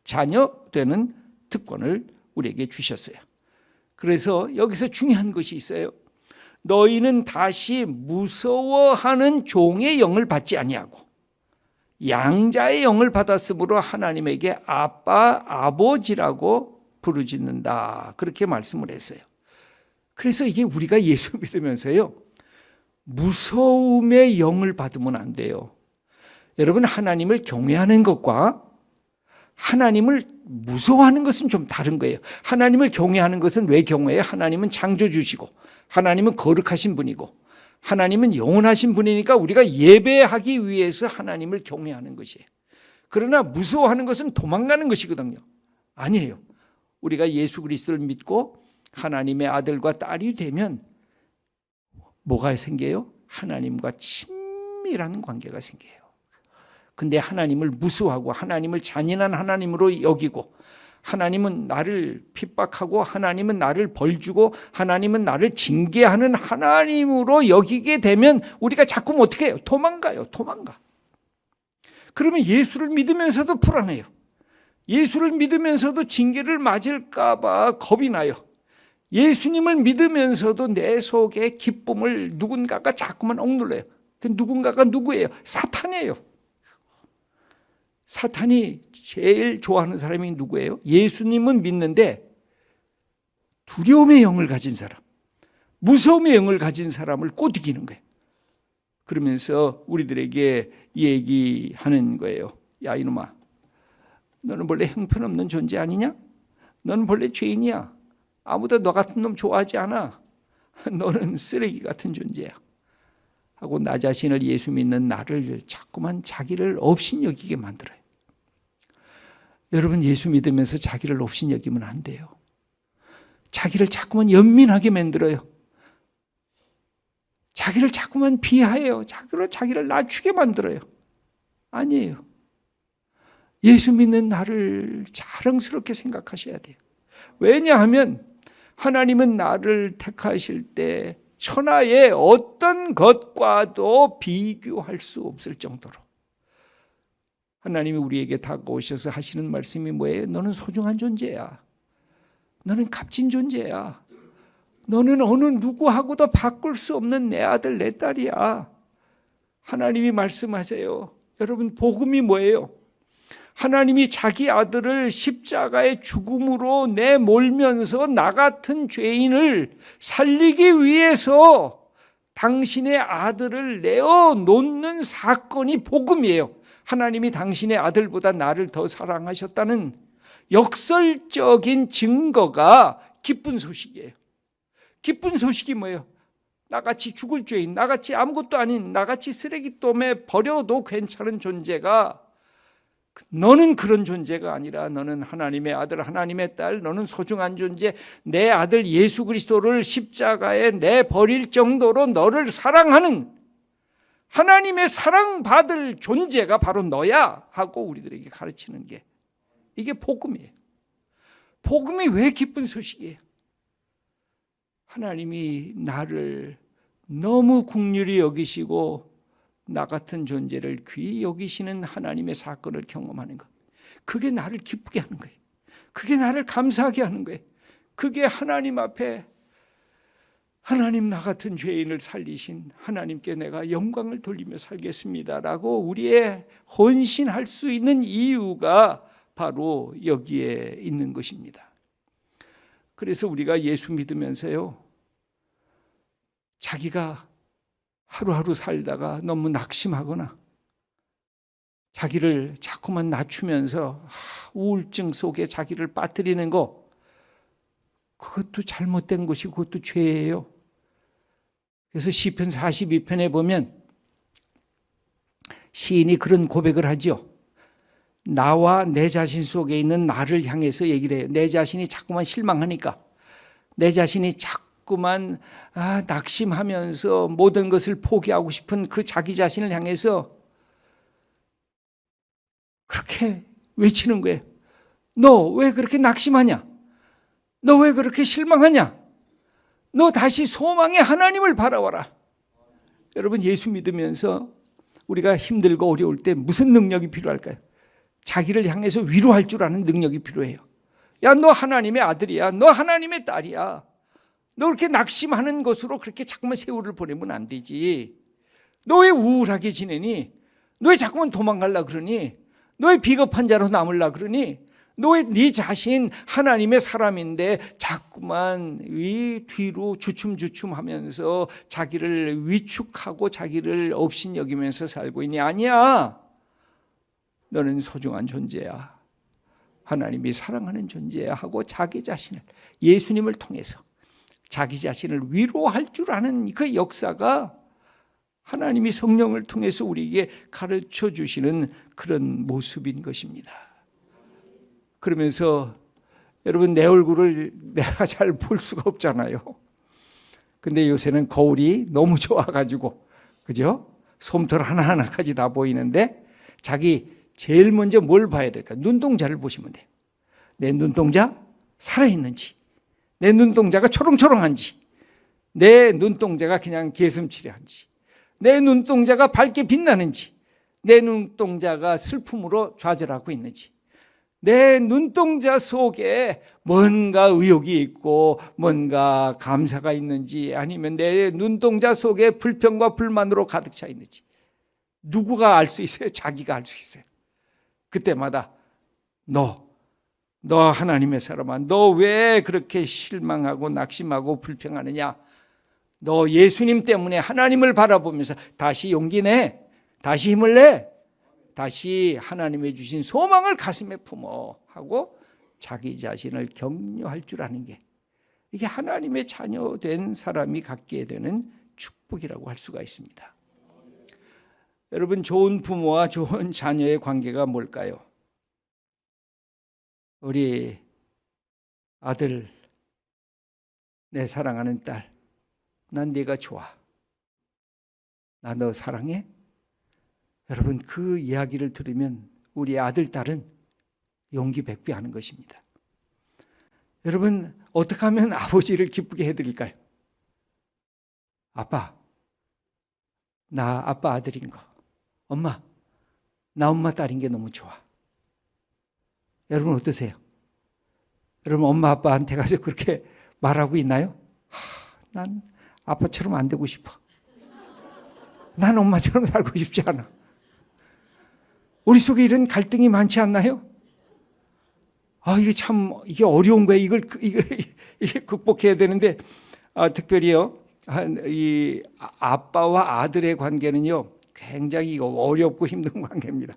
[SPEAKER 1] 자녀 되는 특권을 우리에게 주셨어요. 그래서 여기서 중요한 것이 있어요. 너희는 다시 무서워하는 종의 영을 받지 아니하고 양자의 영을 받았으므로 하나님에게 아빠, 아버지라고 부르짖는다. 그렇게 말씀을 했어요. 그래서 이게 우리가 예수 믿으면서요, 무서움의 영을 받으면 안 돼요. 여러분, 하나님을 경외하는 것과 하나님을 무서워하는 것은 좀 다른 거예요. 하나님을 경외하는 것은 왜 경외해요? 하나님은 창조주시고 하나님은 거룩하신 분이고 하나님은 영원하신 분이니까 우리가 예배하기 위해서 하나님을 경외하는 것이에요. 그러나 무서워하는 것은 도망가는 것이거든요. 아니에요. 우리가 예수 그리스도를 믿고 하나님의 아들과 딸이 되면 뭐가 생겨요? 하나님과 친밀한 관계가 생겨요. 근데 하나님을 무서워하고 하나님을 잔인한 하나님으로 여기고 하나님은 나를 핍박하고 하나님은 나를 벌주고 하나님은 나를 징계하는 하나님으로 여기게 되면 우리가 자꾸 어떻게 해요? 도망가. 그러면 예수를 믿으면서도 불안해요. 예수를 믿으면서도 징계를 맞을까 봐 겁이 나요. 예수님을 믿으면서도 내 속에 기쁨을 누군가가 자꾸만 억눌러요. 그 누군가가 누구예요? 사탄이에요. 사탄이 제일 좋아하는 사람이 누구예요? 예수님은 믿는데 두려움의 영을 가진 사람, 무서움의 영을 가진 사람을 꼬드기는 거예요. 그러면서 우리들에게 얘기하는 거예요. 야, 이놈아, 너는 본래 형편없는 존재 아니냐? 너는 본래 죄인이야. 아무도 너 같은 놈 좋아하지 않아. 너는 쓰레기 같은 존재야. 하고 나 자신을 예수 믿는 나를 자꾸만 자기를 업신여기게 만들어요. 여러분, 예수 믿으면서 자기를 업신여기면 안 돼요. 자기를 자꾸만 연민하게 만들어요. 자기를 자꾸만 비하해요. 자기를 낮추게 만들어요. 아니에요. 예수 믿는 나를 자랑스럽게 생각하셔야 돼요. 왜냐하면 하나님은 나를 택하실 때 천하의 어떤 것과도 비교할 수 없을 정도로 하나님이 우리에게 다가오셔서 하시는 말씀이 뭐예요? 너는 소중한 존재야. 너는 값진 존재야. 너는 어느 누구하고도 바꿀 수 없는 내 아들 내 딸이야. 하나님이 말씀하세요. 여러분, 복음이 뭐예요? 하나님이 자기 아들을 십자가의 죽음으로 내몰면서 나 같은 죄인을 살리기 위해서 당신의 아들을 내어놓는 사건이 복음이에요. 하나님이 당신의 아들보다 나를 더 사랑하셨다는 역설적인 증거가 기쁜 소식이에요. 기쁜 소식이 뭐예요? 나같이 죽을 죄인, 나같이 아무것도 아닌, 나같이 쓰레기통에 버려도 괜찮은 존재가, 너는 그런 존재가 아니라 너는 하나님의 아들, 하나님의 딸, 너는 소중한 존재, 내 아들 예수 그리스도를 십자가에 내버릴 정도로 너를 사랑하는 하나님의 사랑받을 존재가 바로 너야 하고 우리들에게 가르치는 게, 이게 복음이에요. 복음이 왜 기쁜 소식이에요? 하나님이 나를 너무 긍휼히 여기시고 나 같은 존재를 귀히 여기시는 하나님의 사건을 경험하는 것, 그게 나를 기쁘게 하는 거예요. 그게 나를 감사하게 하는 거예요. 그게 하나님 앞에, 하나님 나 같은 죄인을 살리신 하나님께 내가 영광을 돌리며 살겠습니다라고 우리의 헌신할 수 있는 이유가 바로 여기에 있는 것입니다. 그래서 우리가 예수 믿으면서요, 자기가 하루하루 살다가 너무 낙심하거나 자기를 자꾸만 낮추면서 우울증 속에 자기를 빠뜨리는 거, 그것도 잘못된 것이고 그것도 죄예요. 그래서 시편 42편에 보면 시인이 그런 고백을 하죠. 나와 내 자신 속에 있는 나를 향해서 얘기를 해요. 내 자신이 자꾸만 실망하니까, 내 자신이 자꾸만 낙심하면서 모든 것을 포기하고 싶은 그 자기 자신을 향해서 그렇게 외치는 거예요. 너 왜 그렇게 낙심하냐? 너 왜 그렇게 실망하냐? 너 다시 소망의 하나님을 바라봐라. 여러분, 예수 믿으면서 우리가 힘들고 어려울 때 무슨 능력이 필요할까요? 자기를 향해서 위로할 줄 아는 능력이 필요해요. 야, 너 하나님의 아들이야. 너 하나님의 딸이야. 너 그렇게 낙심하는 것으로 그렇게 자꾸만 세월을 보내면 안 되지. 너 왜 우울하게 지내니? 너 왜 자꾸만 도망가려고 그러니? 너 왜 비겁한 자로 남으려고 그러니? 너 왜 네 자신 하나님의 사람인데 자꾸만 뒤로 주춤주춤하면서 자기를 위축하고 자기를 업신여기면서 살고 있니? 아니야. 너는 소중한 존재야. 하나님이 사랑하는 존재야 하고 자기 자신을, 예수님을 통해서 자기 자신을 위로할 줄 아는 그 역사가 하나님이 성령을 통해서 우리에게 가르쳐 주시는 그런 모습인 것입니다. 그러면서 여러분, 내 얼굴을 내가 잘 볼 수가 없잖아요. 근데 요새는 거울이 너무 좋아가지고, 그죠? 솜털 하나하나까지 다 보이는데, 자기 제일 먼저 뭘 봐야 될까? 눈동자를 보시면 돼요. 내 눈동자 살아있는지, 내 눈동자가 초롱초롱한지, 내 눈동자가 그냥 개슴츠레한지, 내 눈동자가 밝게 빛나는지, 내 눈동자가 슬픔으로 좌절하고 있는지, 내 눈동자 속에 뭔가 의욕이 있고 뭔가 감사가 있는지, 아니면 내 눈동자 속에 불평과 불만으로 가득 차 있는지, 누구가 알 수 있어요? 자기가 알 수 있어요. 그때마다 너 하나님의 사람아, 너 왜 그렇게 실망하고 낙심하고 불평하느냐? 너 예수님 때문에 하나님을 바라보면서 다시 용기 내, 다시 힘을 내, 다시 하나님의 주신 소망을 가슴에 품어 하고 자기 자신을 격려할 줄 아는 게, 이게 하나님의 자녀 된 사람이 갖게 되는 축복이라고 할 수가 있습니다. 여러분, 좋은 부모와 좋은 자녀의 관계가 뭘까요? 우리 아들, 내 사랑하는 딸, 난 네가 좋아. 나 너 사랑해? 여러분, 그 이야기를 들으면 우리 아들, 딸은 용기 백배하는 것입니다. 여러분, 어떻게 하면 아버지를 기쁘게 해드릴까요? 아빠, 나 아빠 아들인 거. 엄마, 나 엄마 딸인 게 너무 좋아. 여러분 어떠세요? 여러분 엄마 아빠한테 가서 그렇게 말하고 있나요? 난 아빠처럼 안 되고 싶어. 난 엄마처럼 살고 싶지 않아. 우리 속에 이런 갈등이 많지 않나요? 이게 어려운 거예요. 이게 극복해야 되는데, 특별히요, 이 아빠와 아들의 관계는요, 굉장히 어렵고 힘든 관계입니다.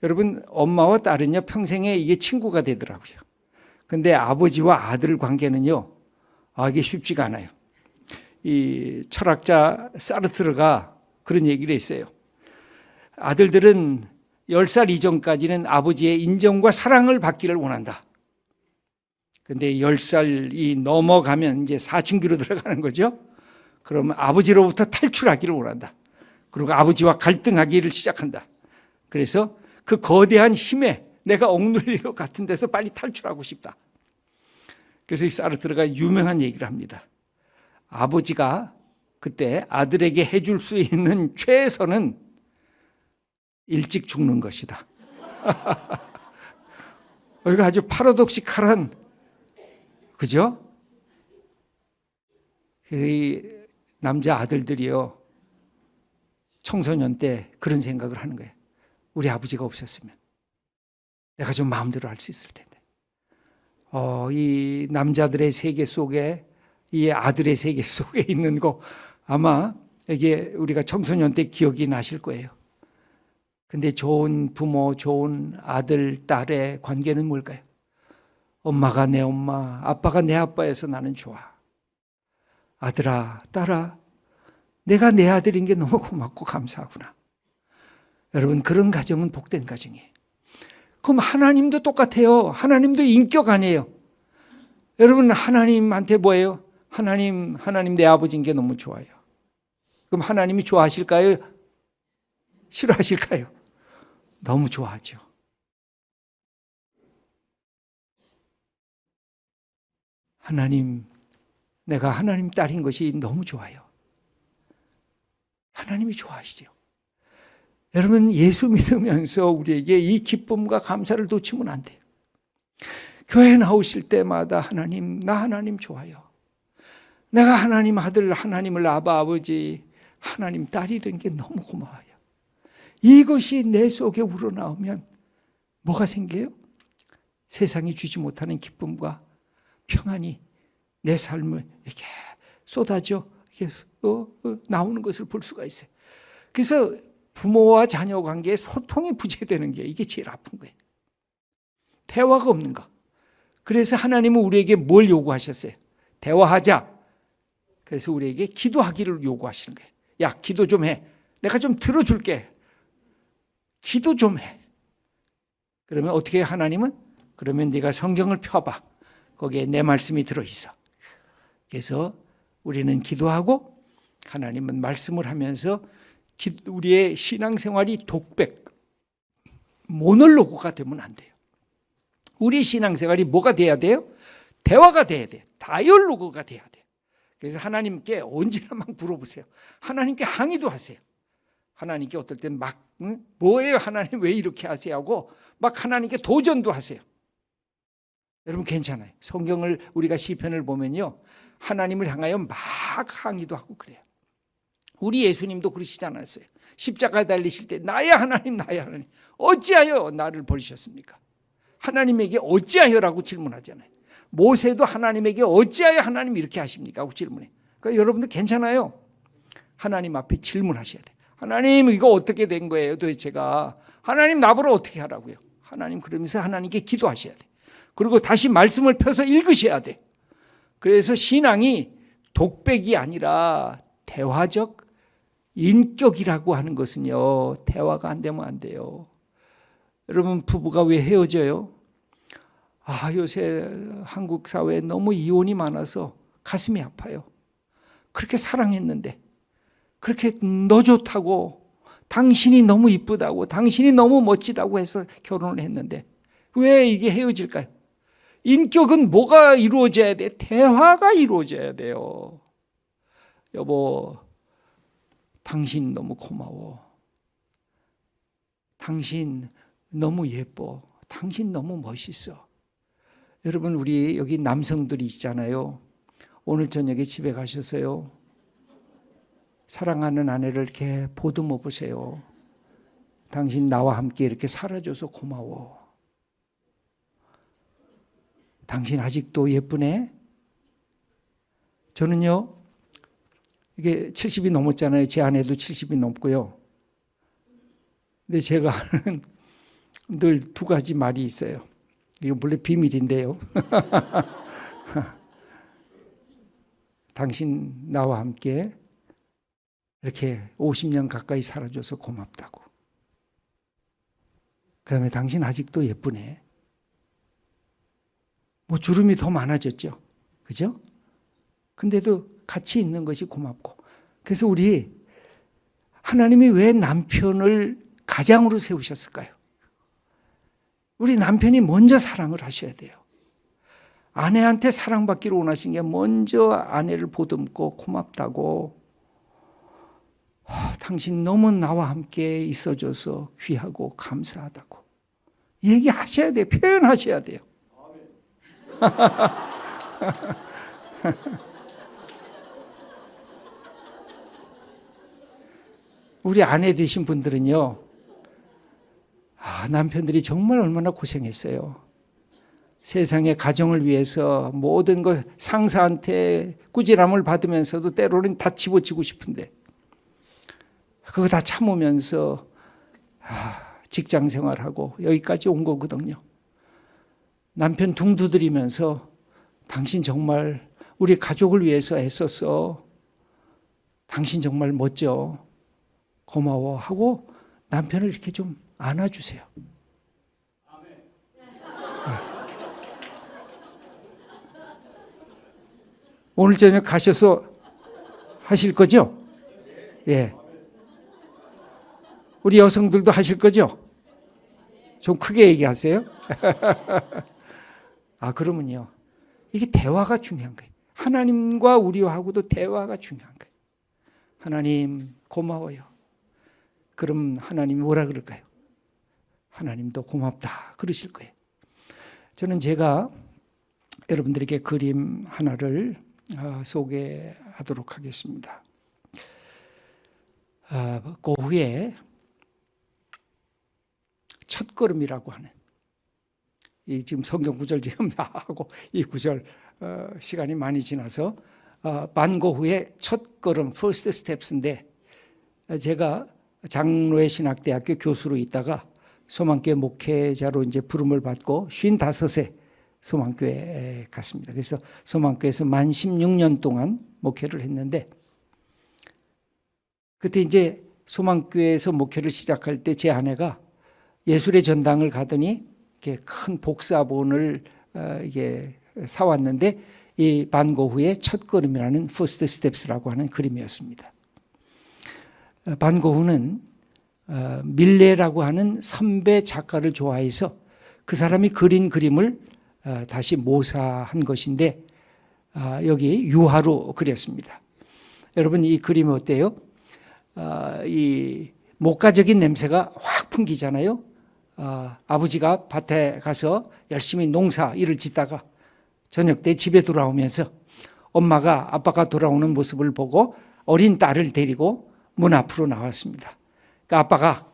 [SPEAKER 1] 여러분, 엄마와 딸은요, 평생에 이게 친구가 되더라고요. 근데 아버지와 아들 관계는요, 이게 쉽지가 않아요. 이 철학자 사르트르가 그런 얘기를 했어요. 아들들은 10살 이전까지는 아버지의 인정과 사랑을 받기를 원한다. 근데 10살이 넘어가면 이제 사춘기로 들어가는 거죠. 그러면 아버지로부터 탈출하기를 원한다. 그리고 아버지와 갈등하기를 시작한다. 그래서 그 거대한 힘에 내가 억눌릴 것 같은 데서 빨리 탈출하고 싶다. 그래서 이 사르트르가 유명한 얘기를 합니다. 아버지가 그때 아들에게 해줄 수 있는 최선은 일찍 죽는 것이다. 이거 아주 파라독시칼한, 그죠? 이 남자 아들들이요, 청소년 때 그런 생각을 하는 거예요. 우리 아버지가 없었으면 내가 좀 마음대로 할 수 있을 텐데. 이 남자들의 세계 속에, 이 아들의 세계 속에 있는 거 아마 이게 우리가 청소년 때 기억이 나실 거예요. 근데 좋은 부모, 좋은 아들, 딸의 관계는 뭘까요? 엄마가 내 엄마, 아빠가 내 아빠여서 나는 좋아. 아들아, 딸아, 내가 내 아들인 게 너무 고맙고 감사하구나. 여러분, 그런 가정은 복된 가정이에요. 그럼 하나님도 똑같아요. 하나님도 인격 아니에요. 여러분, 하나님한테 뭐예요? 하나님 내 아버지인 게 너무 좋아요. 그럼 하나님이 좋아하실까요? 싫어하실까요? 너무 좋아하죠. 내가 하나님 딸인 것이 너무 좋아요. 하나님이 좋아하시죠. 여러분, 예수 믿으면서 우리에게 이 기쁨과 감사를 놓치면 안 돼요. 교회 나오실 때마다 나 하나님 좋아요. 내가 하나님 아들, 하나님을 아버지, 하나님 딸이 된 게 너무 고마워요. 이것이 내 속에 우러나오면 뭐가 생겨요? 세상이 주지 못하는 기쁨과 평안이 내 삶을 이렇게 쏟아져 이렇게 나오는 것을 볼 수가 있어요. 그래서 부모와 자녀 관계에 소통이 부재되는 게 이게 제일 아픈 거예요. 대화가 없는 거. 그래서 하나님은 우리에게 뭘 요구하셨어요? 대화하자. 그래서 우리에게 기도하기를 요구하시는 거예요. 야, 기도 좀 해. 내가 좀 들어줄게. 기도 좀 해. 그러면 어떻게 해요, 하나님은? 그러면 네가 성경을 펴봐. 거기에 내 말씀이 들어있어. 그래서 우리는 기도하고 하나님은 말씀을 하면서 우리의 신앙생활이 독백, 모놀로그가 되면 안 돼요. 우리 신앙생활이 뭐가 돼야 돼요? 대화가 돼야 돼요. 다이얼로그가 돼야 돼요. 그래서 하나님께 언제나 막 물어보세요. 하나님께 항의도 하세요. 하나님께 어떨 땐 막 뭐예요 하나님 왜 이렇게 하세요 하고 막 하나님께 도전도 하세요. 여러분 괜찮아요. 성경을 우리가 시편을 보면요, 하나님을 향하여 막 항의도 하고 그래요. 우리 예수님도 그러시지 않았어요? 십자가에 달리실 때 나의 하나님 어찌하여 나를 버리셨습니까? 하나님에게 어찌하여라고 질문하잖아요. 모세도 하나님에게 어찌하여 하나님 이렇게 하십니까? 하고 질문해. 그러니까 여러분들 괜찮아요. 하나님 앞에 질문하셔야 돼요. 하나님 이거 어떻게 된 거예요 도대체가? 하나님 나보러 어떻게 하라고요? 하나님 그러면서 하나님께 기도하셔야 돼요. 그리고 다시 말씀을 펴서 읽으셔야 돼요. 그래서 신앙이 독백이 아니라 대화적 인격이라고 하는 것은요, 대화가 안 되면 안 돼요. 여러분 부부가 왜 헤어져요? 요새 한국 사회에 너무 이혼이 많아서 가슴이 아파요. 그렇게 사랑했는데, 그렇게 너 좋다고, 당신이 너무 이쁘다고, 당신이 너무 멋지다고 해서 결혼을 했는데 왜 이게 헤어질까요? 인격은 뭐가 이루어져야 돼? 대화가 이루어져야 돼요. 여보, 당신 너무 고마워. 당신 너무 예뻐. 당신 너무 멋있어. 여러분, 우리 여기 남성들이 있잖아요. 오늘 저녁에 집에 가셔서요, 사랑하는 아내를 이렇게 보듬어 보세요. 당신 나와 함께 이렇게 살아줘서 고마워. 당신 아직도 예쁘네? 저는요, 이게 70이 넘었잖아요. 제 아내도 70이 넘고요. 근데 제가 하는 늘 두 가지 말이 있어요. 이거 원래 비밀인데요. 당신 나와 함께 이렇게 50년 가까이 살아줘서 고맙다고. 그 다음에 당신 아직도 예쁘네. 뭐 주름이 더 많아졌죠. 그죠? 근데도 같이 있는 것이 고맙고. 그래서 우리 하나님이 왜 남편을 가장으로 세우셨을까요? 우리 남편이 먼저 사랑을 하셔야 돼요. 아내한테 사랑받기를 원하신 게 먼저 아내를 보듬고 고맙다고. 당신 너무 나와 함께 있어줘서 귀하고 감사하다고 얘기하셔야 돼요. 표현하셔야 돼요. 우리 아내 되신 분들은요, 남편들이 정말 얼마나 고생했어요. 세상의 가정을 위해서 모든 것, 상사한테 꾸지람을 받으면서도 때로는 다 집어치고 싶은데 그거 다 참으면서 직장 생활하고 여기까지 온 거거든요. 남편 둥 두드리면서 당신 정말 우리 가족을 위해서 애썼어. 당신 정말 멋져. 고마워 하고 남편을 이렇게 좀 안아주세요. 오늘 저녁 가셔서 하실 거죠? 예. 우리 여성들도 하실 거죠? 좀 크게 얘기하세요. 그러면요. 이게 대화가 중요한 거예요. 하나님과 우리하고도 대화가 중요한 거예요. 하나님 고마워요. 그럼 하나님이 뭐라 그럴까요? 하나님도 고맙다 그러실 거예요. 저는 제가 여러분들에게 그림 하나를 소개하도록 하겠습니다. 고흐의 첫걸음이라고 하는, 이 지금 성경 구절 지금 다 하고 이 구절 시간이 많이 지나서 반 고흐의 첫걸음 first steps인데, 제가 장로회 신학대학교 교수로 있다가 소망교회 목회자로 이제 부름을 받고 55세 소망교회에 갔습니다. 그래서 소망교회에서 만 16년 동안 목회를 했는데, 그때 이제 소망교회에서 목회를 시작할 때 제 아내가 예술의 전당을 가더니 이렇게 큰 복사본을 이게 사왔는데, 이 반 고흐의 첫걸음이라는 First Steps라고 하는 그림이었습니다. 반 고흐는 밀레라고 하는 선배 작가를 좋아해서 그 사람이 그린 그림을 다시 모사한 것인데, 여기 유화로 그렸습니다. 여러분, 이 그림이 어때요? 이 목가적인 냄새가 확 풍기잖아요. 아버지가 밭에 가서 열심히 농사 일을 짓다가 저녁 때 집에 돌아오면서 엄마가 아빠가 돌아오는 모습을 보고 어린 딸을 데리고 문 앞으로 나왔습니다. 그러니까 아빠가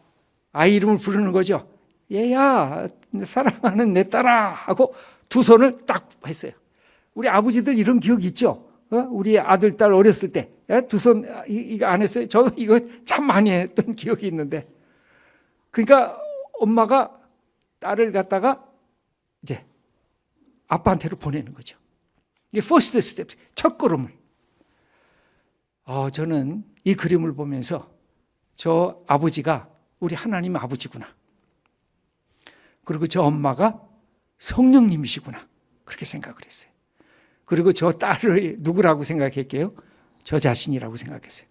[SPEAKER 1] 아이 이름을 부르는 거죠. 얘야, 사랑하는 내 딸아 하고 두 손을 딱 했어요. 우리 아버지들 이런 기억 있죠? 우리 아들, 딸 어렸을 때 두 손 이거 안 했어요? 저 이거 참 많이 했던 기억이 있는데, 그러니까 엄마가 딸을 갖다가 이제 아빠한테로 보내는 거죠. 이게 first step, 첫 걸음을. 저는 이 그림을 보면서 저 아버지가 우리 하나님 아버지구나. 그리고 저 엄마가 성령님이시구나. 그렇게 생각을 했어요. 그리고 저 딸을 누구라고 생각했게요? 저 자신이라고 생각했어요.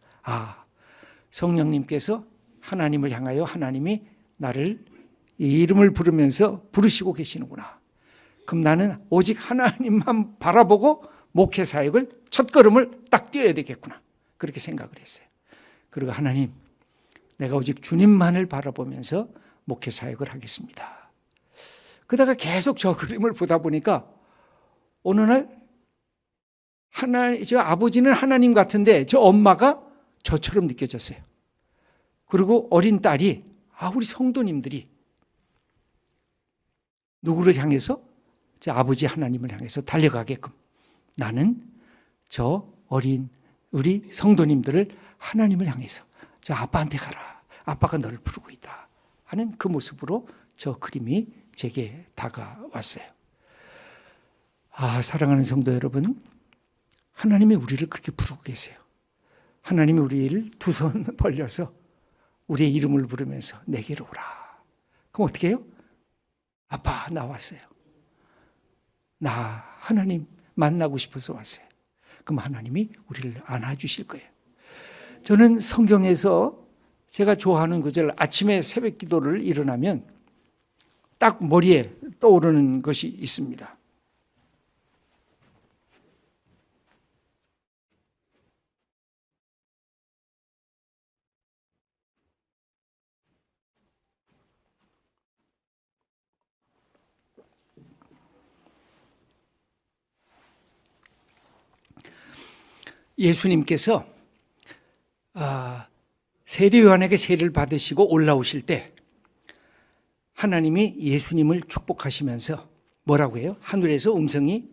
[SPEAKER 1] 성령님께서 하나님을 향하여 하나님이 나를 이 이름을 부르면서 부르시고 계시는구나. 그럼 나는 오직 하나님만 바라보고 목회 사역을 첫걸음을 딱 뛰어야 되겠구나. 그렇게 생각을 했어요. 그리고 하나님, 내가 오직 주님만을 바라보면서 목회 사역을 하겠습니다. 그러다가 계속 저 그림을 보다 보니까 어느 날 저 아버지는 하나님 같은데 저 엄마가 저처럼 느껴졌어요. 그리고 어린 딸이 우리 성도님들이 누구를 향해서? 저 아버지 하나님을 향해서 달려가게끔 나는 저 어린 우리 성도님들을 하나님을 향해서 저 아빠한테 가라. 아빠가 너를 부르고 있다 하는 그 모습으로 저 그림이 제게 다가왔어요. 사랑하는 성도 여러분, 하나님이 우리를 그렇게 부르고 계세요. 하나님이 우리를 두 손 벌려서 우리의 이름을 부르면서 내게로 오라. 그럼 어떻게 해요? 아빠, 나 왔어요. 나 하나님 만나고 싶어서 왔어요. 그럼 하나님이 우리를 안아주실 거예요. 저는 성경에서 제가 좋아하는 구절, 아침에 새벽 기도를 일어나면 딱 머리에 떠오르는 것이 있습니다. 예수님께서 세례 요한에게 세례를 받으시고 올라오실 때 하나님이 예수님을 축복하시면서 뭐라고 해요? 하늘에서 음성이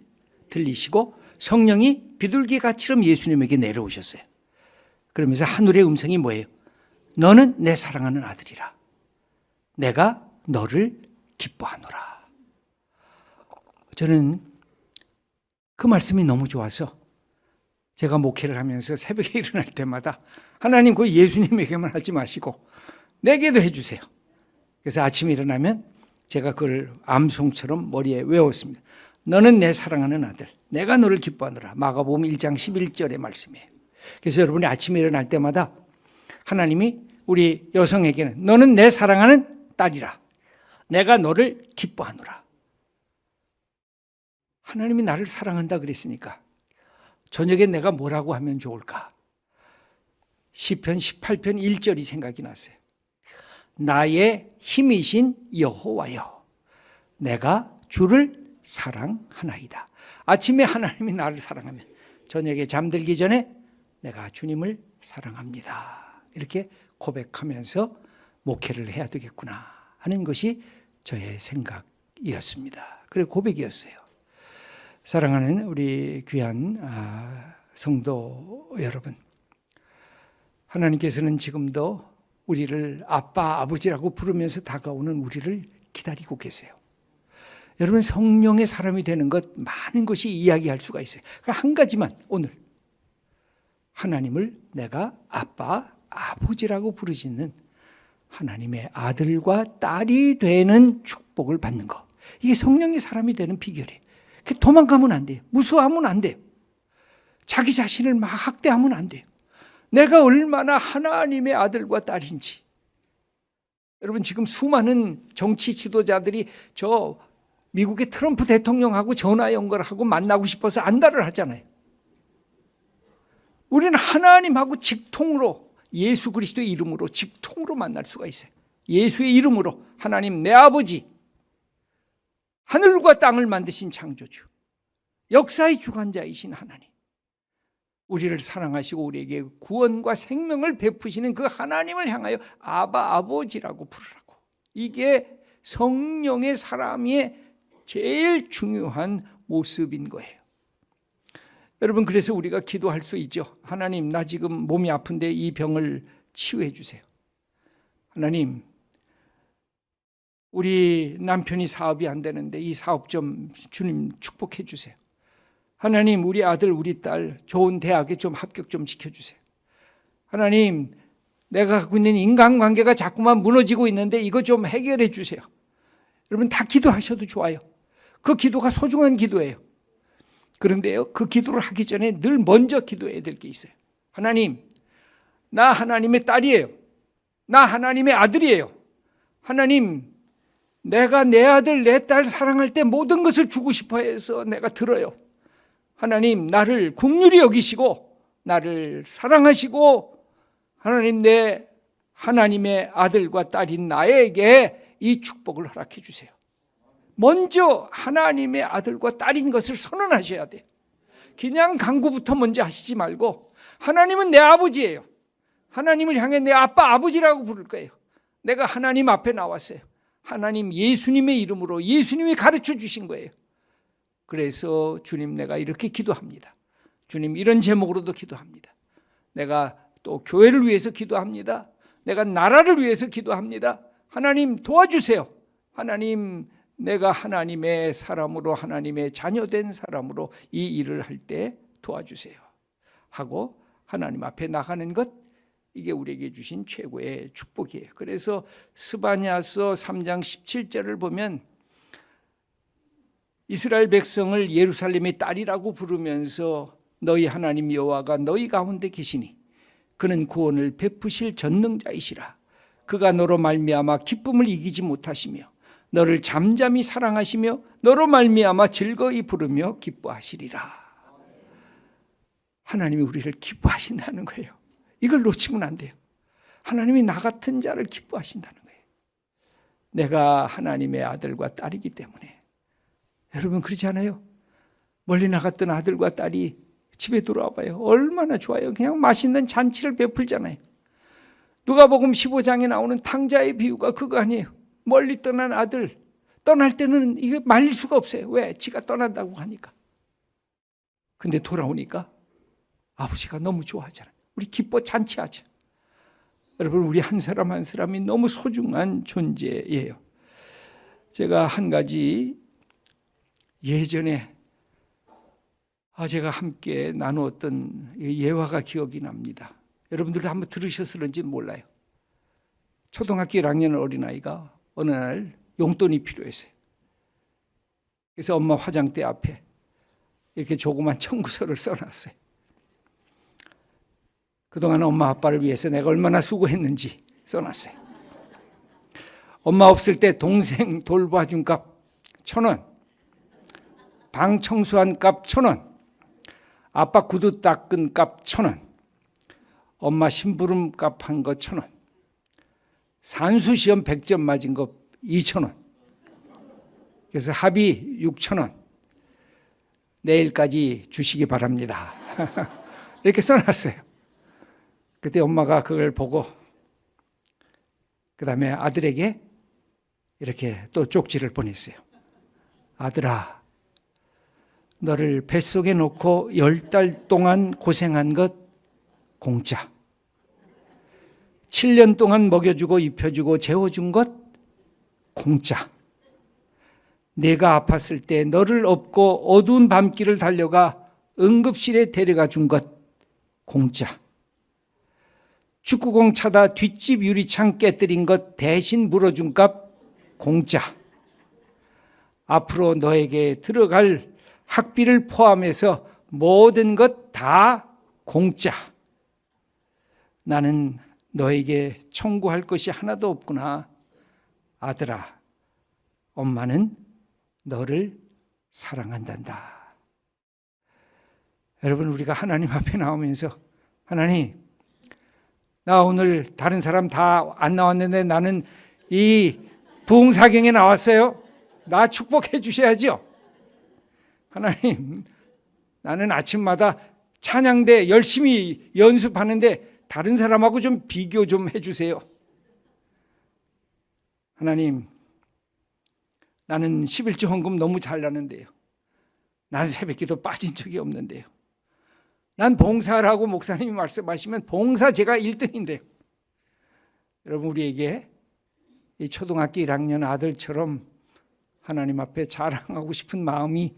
[SPEAKER 1] 들리시고 성령이 비둘기같이럼 예수님에게 내려오셨어요. 그러면서 하늘의 음성이 뭐예요? 너는 내 사랑하는 아들이라. 내가 너를 기뻐하노라. 저는 그 말씀이 너무 좋아서 제가 목회를 하면서 새벽에 일어날 때마다 하나님 그 예수님에게만 하지 마시고 내게도 해주세요. 그래서 아침에 일어나면 제가 그걸 암송처럼 머리에 외웠습니다. 너는 내 사랑하는 아들, 내가 너를 기뻐하노라. 마가복음 1장 11절의 말씀이에요. 그래서 여러분이 아침에 일어날 때마다 하나님이 우리 여성에게는 너는 내 사랑하는 딸이라. 내가 너를 기뻐하노라. 하나님이 나를 사랑한다 그랬으니까 저녁에 내가 뭐라고 하면 좋을까? 시편 18편 1절이 생각이 났어요. 나의 힘이신 여호와여, 내가 주를 사랑하나이다. 아침에 하나님이 나를 사랑하면 저녁에 잠들기 전에 내가 주님을 사랑합니다. 이렇게 고백하면서 목회를 해야 되겠구나 하는 것이 저의 생각이었습니다. 그리고 고백이었어요. 사랑하는 우리 귀한 성도 여러분, 하나님께서는 지금도 우리를 아빠, 아버지라고 부르면서 다가오는 우리를 기다리고 계세요. 여러분, 성령의 사람이 되는 것 많은 것이 이야기할 수가 있어요. 한 가지만 오늘 하나님을 내가 아빠, 아버지라고 부르짖는 하나님의 아들과 딸이 되는 축복을 받는 것, 이게 성령의 사람이 되는 비결이에요. 도망가면 안 돼요. 무서워하면 안 돼요. 자기 자신을 막 학대하면 안 돼요. 내가 얼마나 하나님의 아들과 딸인지. 여러분, 지금 수많은 정치 지도자들이 저 미국의 트럼프 대통령하고 전화 연결하고 만나고 싶어서 안달을 하잖아요. 우리는 하나님하고 직통으로, 예수 그리스도의 이름으로 직통으로 만날 수가 있어요. 예수의 이름으로 하나님 내 아버지, 하늘과 땅을 만드신 창조주, 역사의 주관자이신 하나님, 우리를 사랑하시고 우리에게 구원과 생명을 베푸시는 그 하나님을 향하여 아바, 아버지라고 부르라고. 이게 성령의 사람의 제일 중요한 모습인 거예요. 여러분, 그래서 우리가 기도할 수 있죠. 하나님, 나 지금 몸이 아픈데 이 병을 치유해 주세요. 하나님, 우리 남편이 사업이 안 되는데 이 사업 좀 주님 축복해 주세요. 하나님, 우리 아들, 우리 딸 좋은 대학에 좀 합격 좀 시켜주세요. 하나님, 내가 갖고 있는 인간관계가 자꾸만 무너지고 있는데 이거 좀 해결해 주세요. 여러분, 다 기도하셔도 좋아요. 그 기도가 소중한 기도예요. 그런데요, 그 기도를 하기 전에 늘 먼저 기도해야 될 게 있어요. 하나님, 나 하나님의 딸이에요. 나 하나님의 아들이에요. 하나님, 내가 내 아들, 내 딸 사랑할 때 모든 것을 주고 싶어 해서 내가 들어요. 하나님, 나를 긍휼히 여기시고 나를 사랑하시고 하나님 내 하나님의 아들과 딸인 나에게 이 축복을 허락해 주세요. 먼저 하나님의 아들과 딸인 것을 선언하셔야 돼요. 그냥 강구부터 먼저 하시지 말고 하나님은 내 아버지예요. 하나님을 향해 내 아빠 아버지라고 부를 거예요. 내가 하나님 앞에 나왔어요. 하나님 예수님의 이름으로 예수님이 가르쳐 주신 거예요. 그래서 주님 내가 이렇게 기도합니다. 주님 이런 제목으로도 기도합니다. 내가 또 교회를 위해서 기도합니다. 내가 나라를 위해서 기도합니다. 하나님 도와주세요. 하나님 내가 하나님의 사람으로 하나님의 자녀된 사람으로 이 일을 할 때 도와주세요 하고 하나님 앞에 나가는 것, 이게 우리에게 주신 최고의 축복이에요. 그래서 스바냐서 3장 17절을 보면 이스라엘 백성을 예루살렘의 딸이라고 부르면서 너희 하나님 여호와가 너희 가운데 계시니 그는 구원을 베푸실 전능자이시라. 그가 너로 말미암아 기쁨을 이기지 못하시며 너를 잠잠히 사랑하시며 너로 말미암아 즐거이 부르며 기뻐하시리라. 하나님이 우리를 기뻐하신다는 거예요. 이걸 놓치면 안 돼요. 하나님이 나 같은 자를 기뻐하신다는 거예요. 내가 하나님의 아들과 딸이기 때문에. 여러분 그렇지 않아요? 멀리 나갔던 아들과 딸이 집에 돌아와 봐요. 얼마나 좋아요. 그냥 맛있는 잔치를 베풀잖아요. 누가복음 15장에 나오는 탕자의 비유가 그거 아니에요. 멀리 떠난 아들, 떠날 때는 이게 말릴 수가 없어요. 왜? 지가 떠난다고 하니까. 근데 돌아오니까 아버지가 너무 좋아하잖아요. 우리 기뻐 잔치하자. 여러분 우리 한 사람 한 사람이 너무 소중한 존재예요. 제가 한 가지 예전에 제가 함께 나누었던 예화가 기억이 납니다. 여러분들도 한번 들으셔서 그런지 몰라요. 초등학교 1학년 어린아이가 어느 날 용돈이 필요했어요. 그래서 엄마 화장대 앞에 이렇게 조그만 청구서를 써놨어요. 그동안 엄마 아빠를 위해서 내가 얼마나 수고했는지 써놨어요. 엄마 없을 때 동생 돌봐준 값 1,000원, 방 청소한 값 1,000원, 아빠 구두 닦은 값 1,000원, 엄마 심부름 값 한 거 1,000원, 산수시험 100점 맞은 거 2,000원, 그래서 합의 6,000원, 내일까지 주시기 바랍니다. 이렇게 써놨어요. 그때 엄마가 그걸 보고 그 다음에 아들에게 이렇게 또 쪽지를 보냈어요. 아들아, 너를 뱃속에 놓고 10달 동안 고생한 것 공짜. 7년 동안 먹여주고 입혀주고 재워준 것 공짜. 내가 아팠을 때 너를 업고 어두운 밤길을 달려가 응급실에 데려가 준 것 공짜. 축구공 차다 뒷집 유리창 깨뜨린 것 대신 물어준 값 공짜. 앞으로 너에게 들어갈 학비를 포함해서 모든 것 다 공짜. 나는 너에게 청구할 것이 하나도 없구나. 아들아, 엄마는 너를 사랑한단다. 여러분 우리가 하나님 앞에 나오면서 하나님, 나 오늘 다른 사람 다 안 나왔는데 나는 이 부흥사경에 나왔어요. 나 축복해 주셔야죠. 하나님, 나는 아침마다 찬양대 열심히 연습하는데 다른 사람하고 좀 비교 좀 해주세요. 하나님, 나는 11조 헌금 너무 잘 나는데요. 난 새벽기도 빠진 적이 없는데요. 난 봉사라고 목사님이 말씀하시면 봉사 제가 1등인데요. 여러분 우리에게 이 초등학교 1학년 아들처럼 하나님 앞에 자랑하고 싶은 마음이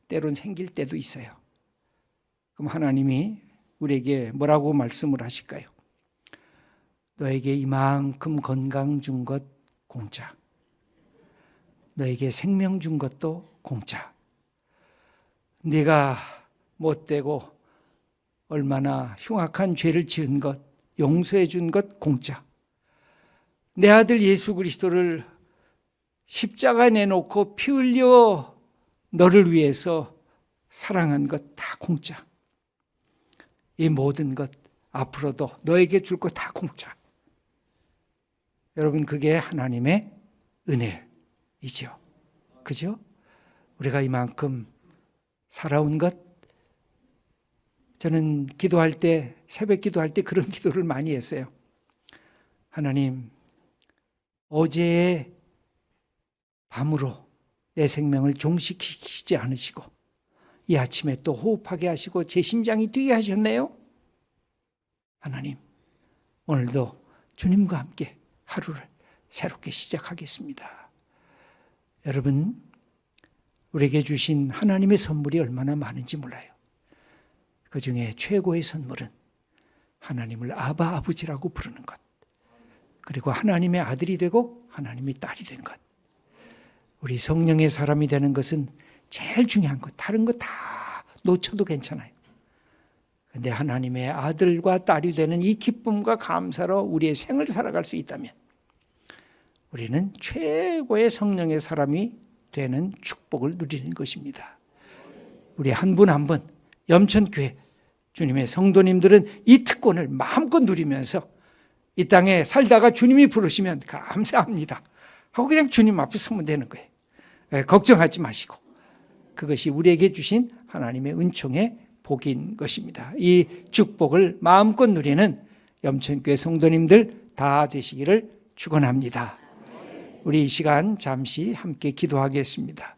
[SPEAKER 1] 때론 생길 때도 있어요. 그럼 하나님이 우리에게 뭐라고 말씀을 하실까요? 너에게 이만큼 건강 준 것 공짜. 너에게 생명 준 것도 공짜. 네가 못되고 얼마나 흉악한 죄를 지은 것 용서해 준 것 공짜. 내 아들 예수 그리스도를 십자가에 내놓고 피 흘려 너를 위해서 사랑한 것 다 공짜. 이 모든 것 앞으로도 너에게 줄 것 다 공짜. 여러분, 그게 하나님의 은혜이죠. 그죠? 우리가 이만큼 살아온 것, 저는 기도할 때, 새벽 기도할 때 그런 기도를 많이 했어요. 하나님, 어제의 밤으로 내 생명을 종식시키지 않으시고 이 아침에 또 호흡하게 하시고 제 심장이 뛰게 하셨네요. 하나님, 오늘도 주님과 함께 하루를 새롭게 시작하겠습니다. 여러분, 우리에게 주신 하나님의 선물이 얼마나 많은지 몰라요. 그 중에 최고의 선물은 하나님을 아바 아버지라고 부르는 것, 그리고 하나님의 아들이 되고 하나님의 딸이 된 것. 우리 성령의 사람이 되는 것은 제일 중요한 것, 다른 거 다 놓쳐도 괜찮아요. 그런데 하나님의 아들과 딸이 되는 이 기쁨과 감사로 우리의 생을 살아갈 수 있다면 우리는 최고의 성령의 사람이 되는 축복을 누리는 것입니다. 우리 한 분 한 분, 염천교회 주님의 성도님들은 이 특권을 마음껏 누리면서 이 땅에 살다가 주님이 부르시면 감사합니다 하고 그냥 주님 앞에 서면 되는 거예요. 걱정하지 마시고. 그것이 우리에게 주신 하나님의 은총의 복인 것입니다. 이 축복을 마음껏 누리는 염천교회 성도님들 다 되시기를 축원합니다. 우리 이 시간 잠시 함께 기도하겠습니다.